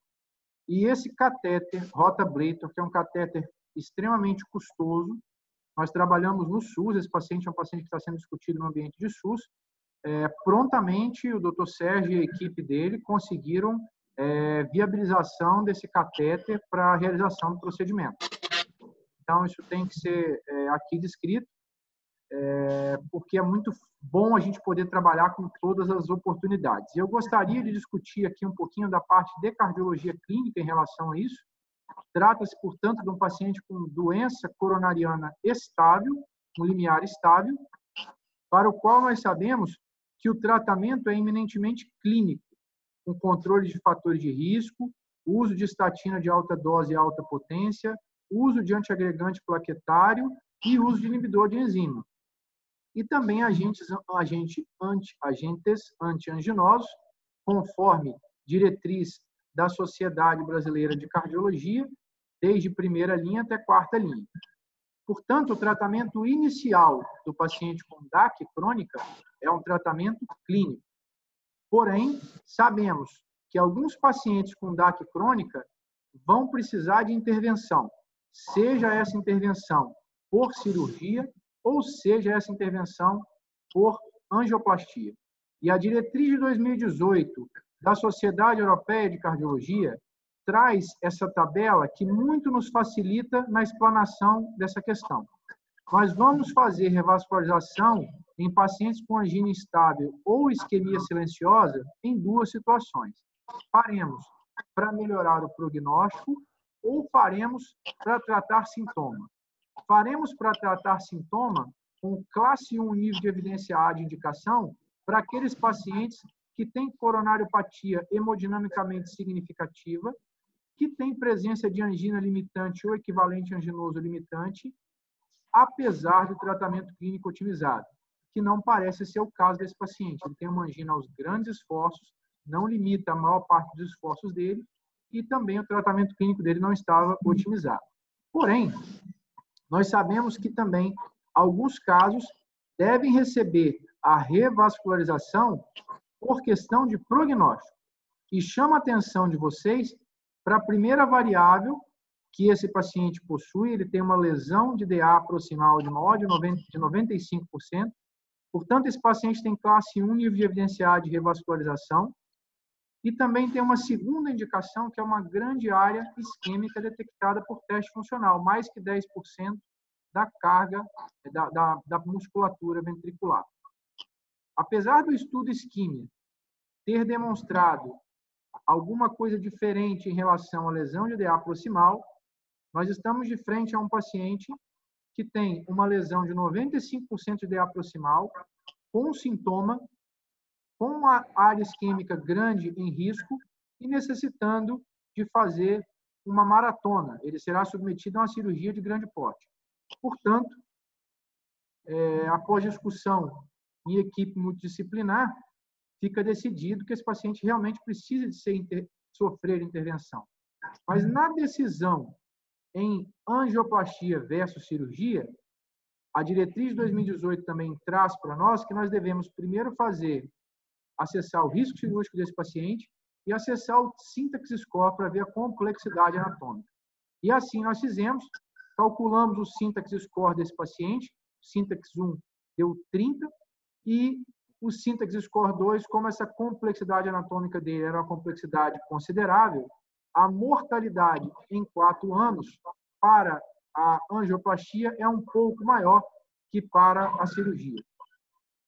e esse catéter rotablator, que é um catéter extremamente custoso, nós trabalhamos no SUS, esse paciente é um paciente que está sendo discutido no ambiente de SUS. Prontamente, o Dr. Sérgio e a equipe dele conseguiram viabilização desse catéter para a realização do procedimento. Então, isso tem que ser aqui descrito, porque é muito bom a gente poder trabalhar com todas as oportunidades. Eu gostaria de discutir aqui um pouquinho da parte de cardiologia clínica em relação a isso. Trata-se, portanto, de um paciente com doença coronariana estável, um limiar estável, para o qual nós sabemos que o tratamento é eminentemente clínico, com controle de fatores de risco, uso de estatina de alta dose e alta potência, uso de antiagregante plaquetário e uso de inibidor de enzima. E também agentes antianginosos, conforme diretriz da Sociedade Brasileira de Cardiologia, desde primeira linha até quarta linha. Portanto, o tratamento inicial do paciente com DAC crônica é um tratamento clínico. Porém, sabemos que alguns pacientes com DAC crônica vão precisar de intervenção, seja essa intervenção por cirurgia ou seja essa intervenção por angioplastia. E a diretriz de 2018 da Sociedade Europeia de Cardiologia traz essa tabela que muito nos facilita na explanação dessa questão. Nós vamos fazer revascularização em pacientes com angina instável ou isquemia silenciosa em duas situações. Faremos para melhorar o prognóstico ou faremos para tratar sintoma. Faremos para tratar sintoma com classe 1 nível de evidência A de indicação para aqueles pacientes que têm coronariopatia hemodinamicamente significativa, que tem presença de angina limitante ou equivalente anginoso limitante, apesar do tratamento clínico otimizado, que não parece ser o caso desse paciente. Ele tem uma angina aos grandes esforços, não limita a maior parte dos esforços dele, e também o tratamento clínico dele não estava otimizado. Porém, nós sabemos que também alguns casos devem receber a revascularização por questão de prognóstico. E chama a atenção de vocês para a primeira variável que esse paciente possui. Ele tem uma lesão de DA proximal de maior de 95%. Portanto, esse paciente tem classe 1 nível de evidência A de revascularização. E também tem uma segunda indicação, que é uma grande área isquêmica detectada por teste funcional, mais que 10% da carga da musculatura ventricular. Apesar do estudo isquímia ter demonstrado alguma coisa diferente em relação à lesão de DA proximal, nós estamos de frente a um paciente que tem uma lesão de 95% de DA proximal, com sintoma, com uma área isquêmica grande em risco e necessitando de fazer uma maratona. Ele será submetido a uma cirurgia de grande porte. Portanto, após discussão em equipe multidisciplinar, fica decidido que esse paciente realmente precisa de sofrer intervenção. Mas na decisão em angioplastia versus cirurgia, a diretriz de 2018 também traz para nós que nós devemos primeiro acessar o risco cirúrgico desse paciente e acessar o Syntax Score para ver a complexidade anatômica. E assim nós fizemos, calculamos o Syntax Score desse paciente, Syntax 1 deu 30, e o Syntax Score 2, como essa complexidade anatômica dele era uma complexidade considerável, a mortalidade em 4 anos para a angioplastia é um pouco maior que para a cirurgia.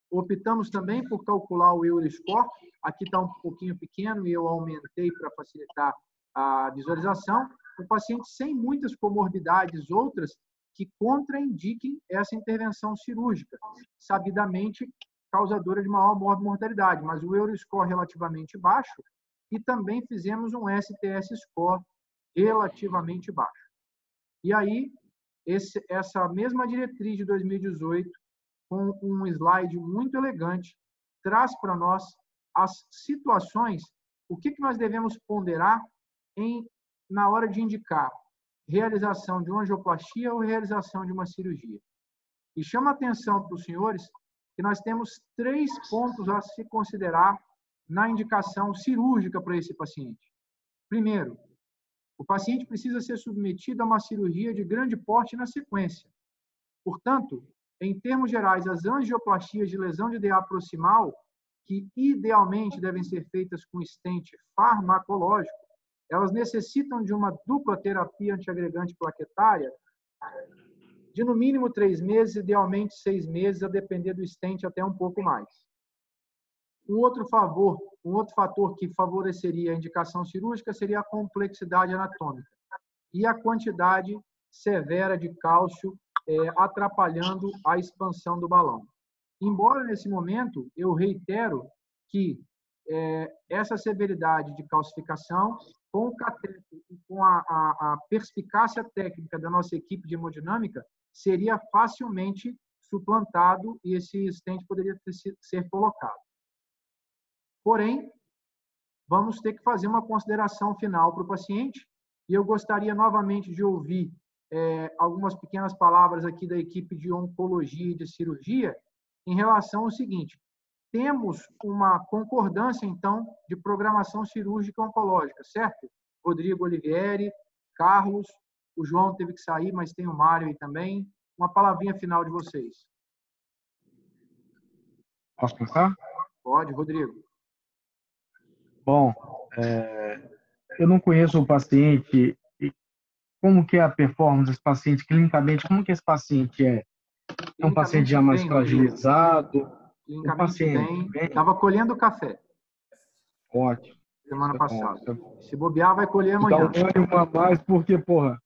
Optamos também por calcular o Euroscore, aqui está um pouquinho pequeno e eu aumentei para facilitar a visualização, o paciente sem muitas comorbidades outras que contraindiquem essa intervenção cirúrgica, sabidamente causadora de maior mortalidade, mas o Euroscore relativamente baixo, e também fizemos um STS Score relativamente baixo. E aí, essa mesma diretriz de 2018, com um slide muito elegante, traz para nós as situações, o que nós devemos ponderar na hora de indicar realização de uma angioplastia ou realização de uma cirurgia. E chama a atenção para os senhores que nós temos 3 pontos a se considerar na indicação cirúrgica para esse paciente. Primeiro, o paciente precisa ser submetido a uma cirurgia de grande porte na sequência. Portanto, em termos gerais, as angioplastias de lesão de DA proximal, que idealmente devem ser feitas com stent farmacológico, elas necessitam de uma dupla terapia antiagregante plaquetária de no mínimo 3 meses, idealmente 6 meses, a depender do stent até um pouco mais. Um outro fator que favoreceria a indicação cirúrgica seria a complexidade anatômica e a quantidade severa de cálcio atrapalhando a expansão do balão. Embora, nesse momento, eu reitero que essa severidade de calcificação, com o cateter e com a perspicácia técnica da nossa equipe de hemodinâmica, seria facilmente suplantado e esse stent poderia ser colocado. Porém, vamos ter que fazer uma consideração final para o paciente e eu gostaria novamente de ouvir algumas pequenas palavras aqui da equipe de oncologia e de cirurgia em relação ao seguinte: temos uma concordância, então, de programação cirúrgica oncológica, certo? Rodrigo Olivieri, Carlos, o João teve que sair, mas tem o Mário aí também. Uma palavrinha final de vocês. Posso começar? Pode, Rodrigo. Bom, eu não conheço o paciente. Como que é a performance desse paciente clinicamente? Como que esse paciente é? É um paciente já mais fragilizado? Um paciente bem. Estava colhendo café. Ótimo. Semana passada. Se bobear, vai colher amanhã. Dá um ânimo a mais, porque, porra,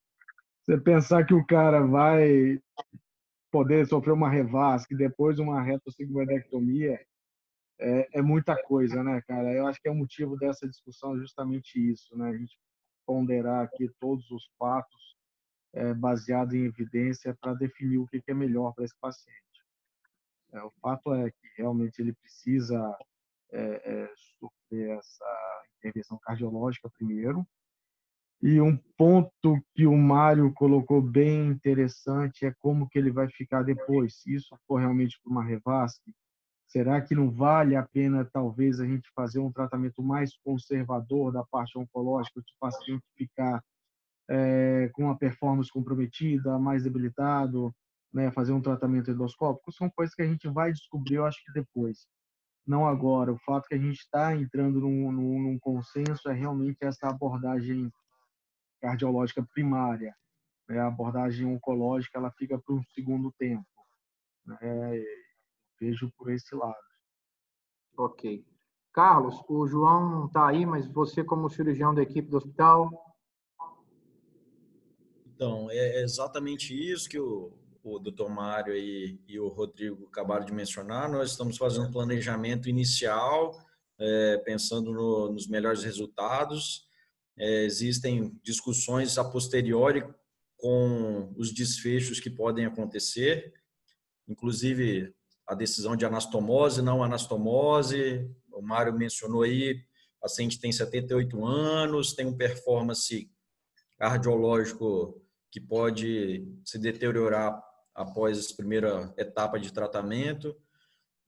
você pensar que o cara vai poder sofrer uma revasc, depois uma retossigmoidectomia, é muita coisa, né, cara? Eu acho que é o motivo dessa discussão justamente isso, né? A gente ponderar aqui todos os fatos baseado em evidência para definir o que é melhor para esse paciente. O fato é que realmente ele precisa sofrer essa intervenção cardiológica primeiro. E um ponto que o Mário colocou bem interessante é como que ele vai ficar depois. Se isso for realmente para uma revasc, será que não vale a pena, talvez, a gente fazer um tratamento mais conservador da parte oncológica, se o paciente ficar com uma performance comprometida, mais debilitado, né, fazer um tratamento endoscópico? São coisas que a gente vai descobrir, eu acho que depois. Não agora. O fato que a gente está entrando num consenso é realmente essa abordagem cardiológica primária. Né? A abordagem oncológica ela fica para um segundo tempo. Né? Vejo por esse lado. Ok. Carlos, o João não está aí, mas você como cirurgião da equipe do hospital... Então, é exatamente isso que o Dr. Mário e o Rodrigo acabaram de mencionar. Nós estamos fazendo um planejamento inicial, pensando nos melhores resultados. Existem discussões a posteriori com os desfechos que podem acontecer, inclusive a decisão de anastomose, não anastomose, o Mário mencionou aí, o paciente tem 78 anos, tem um performance cardiológico que pode se deteriorar após a primeira etapa de tratamento.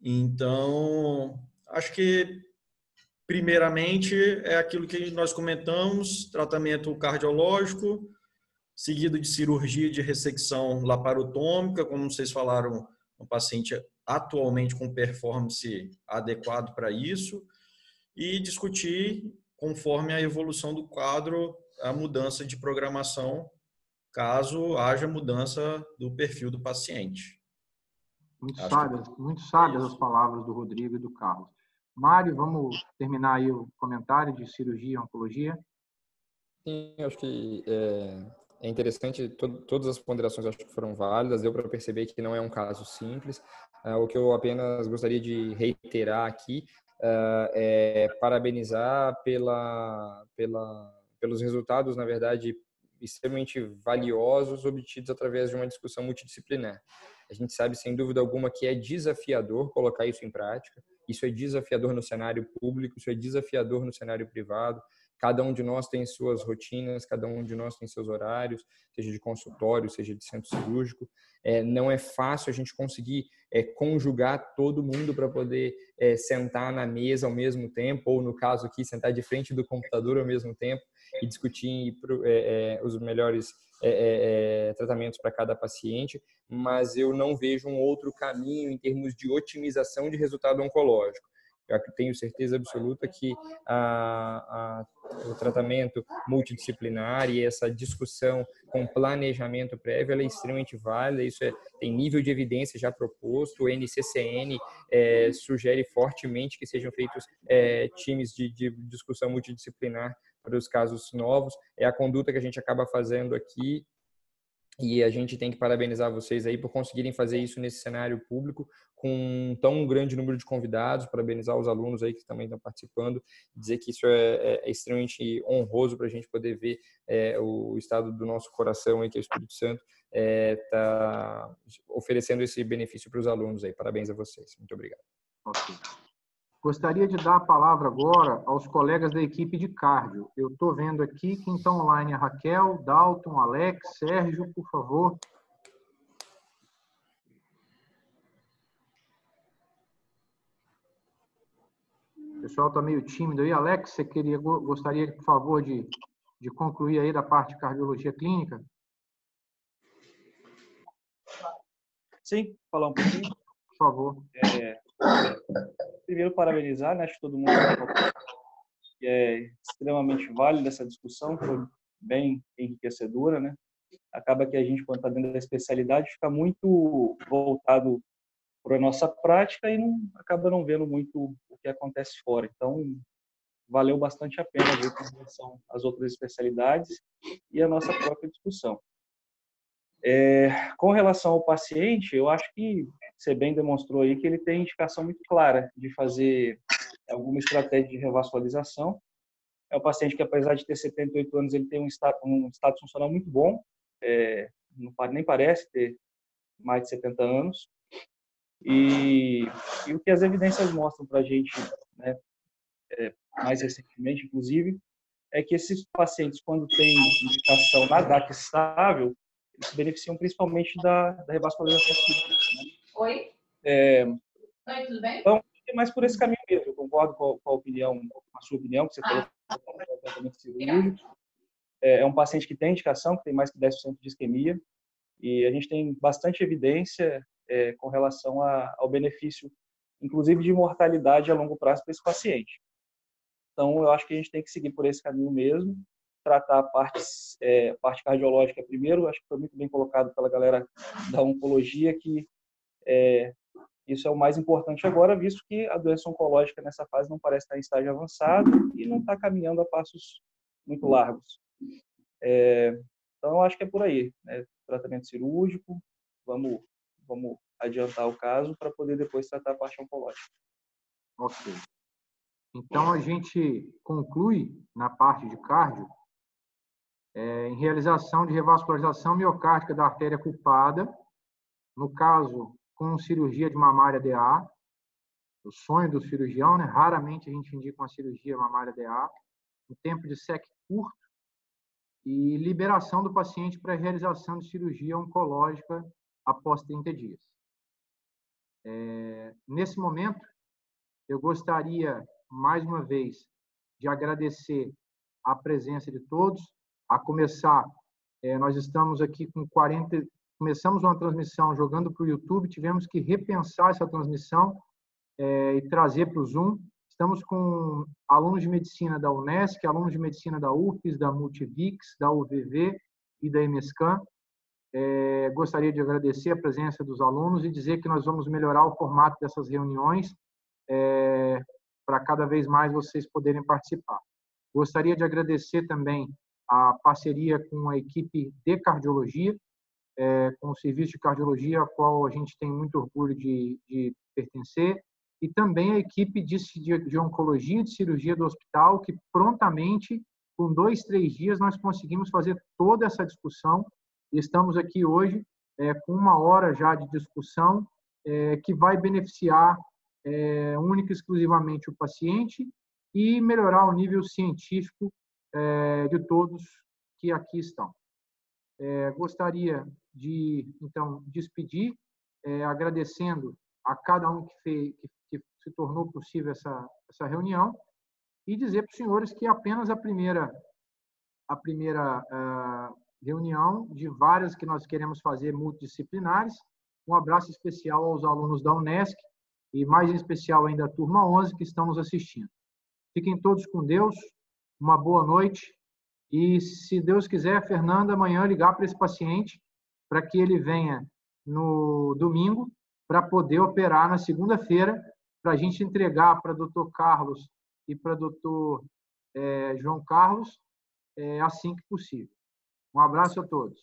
Então, acho que, primeiramente, é aquilo que nós comentamos, tratamento cardiológico, seguido de cirurgia de ressecção laparotômica, como vocês falaram, um paciente atualmente com performance adequado para isso, e discutir, conforme a evolução do quadro, a mudança de programação, caso haja mudança do perfil do paciente. Muito sábias as palavras do Rodrigo e do Carlos. Mário, vamos terminar aí o comentário de cirurgia e oncologia? Sim, acho que é interessante, todas as ponderações acho que foram válidas, deu para perceber que não é um caso simples. O que eu apenas gostaria de reiterar aqui é parabenizar pelos resultados, na verdade, extremamente valiosos obtidos através de uma discussão multidisciplinar. A gente sabe, sem dúvida alguma, que é desafiador colocar isso em prática. Isso é desafiador no cenário público, isso é desafiador no cenário privado. Cada um de nós tem suas rotinas, cada um de nós tem seus horários, seja de consultório, seja de centro cirúrgico. Não é fácil a gente conseguir conjugar todo mundo para poder sentar na mesa ao mesmo tempo, ou no caso aqui, sentar de frente do computador ao mesmo tempo e discutir os melhores tratamentos para cada paciente, mas eu não vejo um outro caminho em termos de otimização de resultado oncológico. Eu tenho certeza absoluta que o tratamento multidisciplinar e essa discussão com planejamento prévio ela é extremamente válida, isso tem nível de evidência já proposto, o NCCN sugere fortemente que sejam feitos times de discussão multidisciplinar para os casos novos, é a conduta que a gente acaba fazendo aqui. E a gente tem que parabenizar vocês aí por conseguirem fazer isso nesse cenário público com um tão grande número de convidados, parabenizar os alunos aí que também estão participando, dizer que isso é extremamente honroso para a gente poder ver o estado do nosso coração aí, que é o Espírito Santo, está oferecendo esse benefício para os alunos aí. Parabéns a vocês. Muito obrigado. Ok. Gostaria de dar a palavra agora aos colegas da equipe de cardio. Eu estou vendo aqui quem está online é a Raquel, Dalton, Alex, Sérgio, por favor. O pessoal está meio tímido aí. Alex, você gostaria, por favor, de concluir aí da parte de cardiologia clínica? Sim, falar um pouquinho. Por favor. Primeiro, parabenizar, né? Acho que todo mundo é extremamente válida essa discussão, foi bem enriquecedora, né? Acaba que a gente, quando está dentro da especialidade, fica muito voltado para a nossa prática e acaba não vendo muito o que acontece fora. Então, valeu bastante a pena ver com relação às outras especialidades e a nossa própria discussão. Com relação ao paciente, eu acho que você bem demonstrou aí que ele tem indicação muito clara de fazer alguma estratégia de revascularização. É um paciente que, apesar de ter 78 anos, ele tem um status funcional muito bom, nem parece ter mais de 70 anos. E o que as evidências mostram para a gente, né, mais recentemente, inclusive, é que esses pacientes, quando têm indicação na DAC estável, eles se beneficiam principalmente da revascularização cíclica. Né? Oi? Oi, tudo bem? Então, é mais por esse caminho mesmo. Eu concordo com a sua opinião, que você falou do tratamento cirúrgico. É um paciente que tem indicação, que tem mais que 10% de isquemia, e a gente tem bastante evidência com relação ao benefício, inclusive de mortalidade a longo prazo para esse paciente. Então, eu acho que a gente tem que seguir por esse caminho mesmo, tratar a parte cardiológica primeiro. Acho que foi muito bem colocado pela galera da oncologia que isso é o mais importante agora, visto que a doença oncológica nessa fase não parece estar em estágio avançado e não está caminhando a passos muito largos. Então, eu acho que é por aí, né? Tratamento cirúrgico, vamos adiantar o caso para poder depois tratar a parte oncológica. Ok. Então, a gente conclui na parte de cardio em realização de revascularização miocárdica da artéria culpada, no caso, com cirurgia de mamária DA, o sonho do cirurgião, né? Raramente a gente indica uma cirurgia mamária DA, um tempo de SEC curto e liberação do paciente para a realização de cirurgia oncológica após 30 dias. Nesse momento, eu gostaria, mais uma vez, de agradecer a presença de todos, a começar, nós estamos aqui com 40, começamos uma transmissão jogando para o YouTube, tivemos que repensar essa transmissão e trazer para o Zoom. Estamos com alunos de medicina da Unesc, alunos de medicina da UFES, da Multivix, da UVV e da MSCAM. Gostaria de agradecer a presença dos alunos e dizer que nós vamos melhorar o formato dessas reuniões para cada vez mais vocês poderem participar. Gostaria de agradecer também a parceria com a equipe de cardiologia, com o serviço de cardiologia, ao qual a gente tem muito orgulho de pertencer, e também a equipe de oncologia e de cirurgia do hospital, que prontamente, com 2, 3 dias, nós conseguimos fazer toda essa discussão. Estamos aqui hoje com 1 hora já de discussão, que vai beneficiar única e exclusivamente o paciente e melhorar o nível científico de todos que aqui estão. Gostaria de, então, despedir, agradecendo a cada um que se tornou possível essa reunião e dizer para os senhores que apenas a primeira reunião de várias que nós queremos fazer multidisciplinares. Um abraço especial aos alunos da Unesc e, mais em especial, ainda a turma 11 que estão nos assistindo. Fiquem todos com Deus, uma boa noite e, se Deus quiser, Fernanda, amanhã ligar para esse paciente para que ele venha no domingo para poder operar na segunda-feira, para a gente entregar para o Dr. Carlos e para o Dr. João Carlos assim que possível. Um abraço a todos.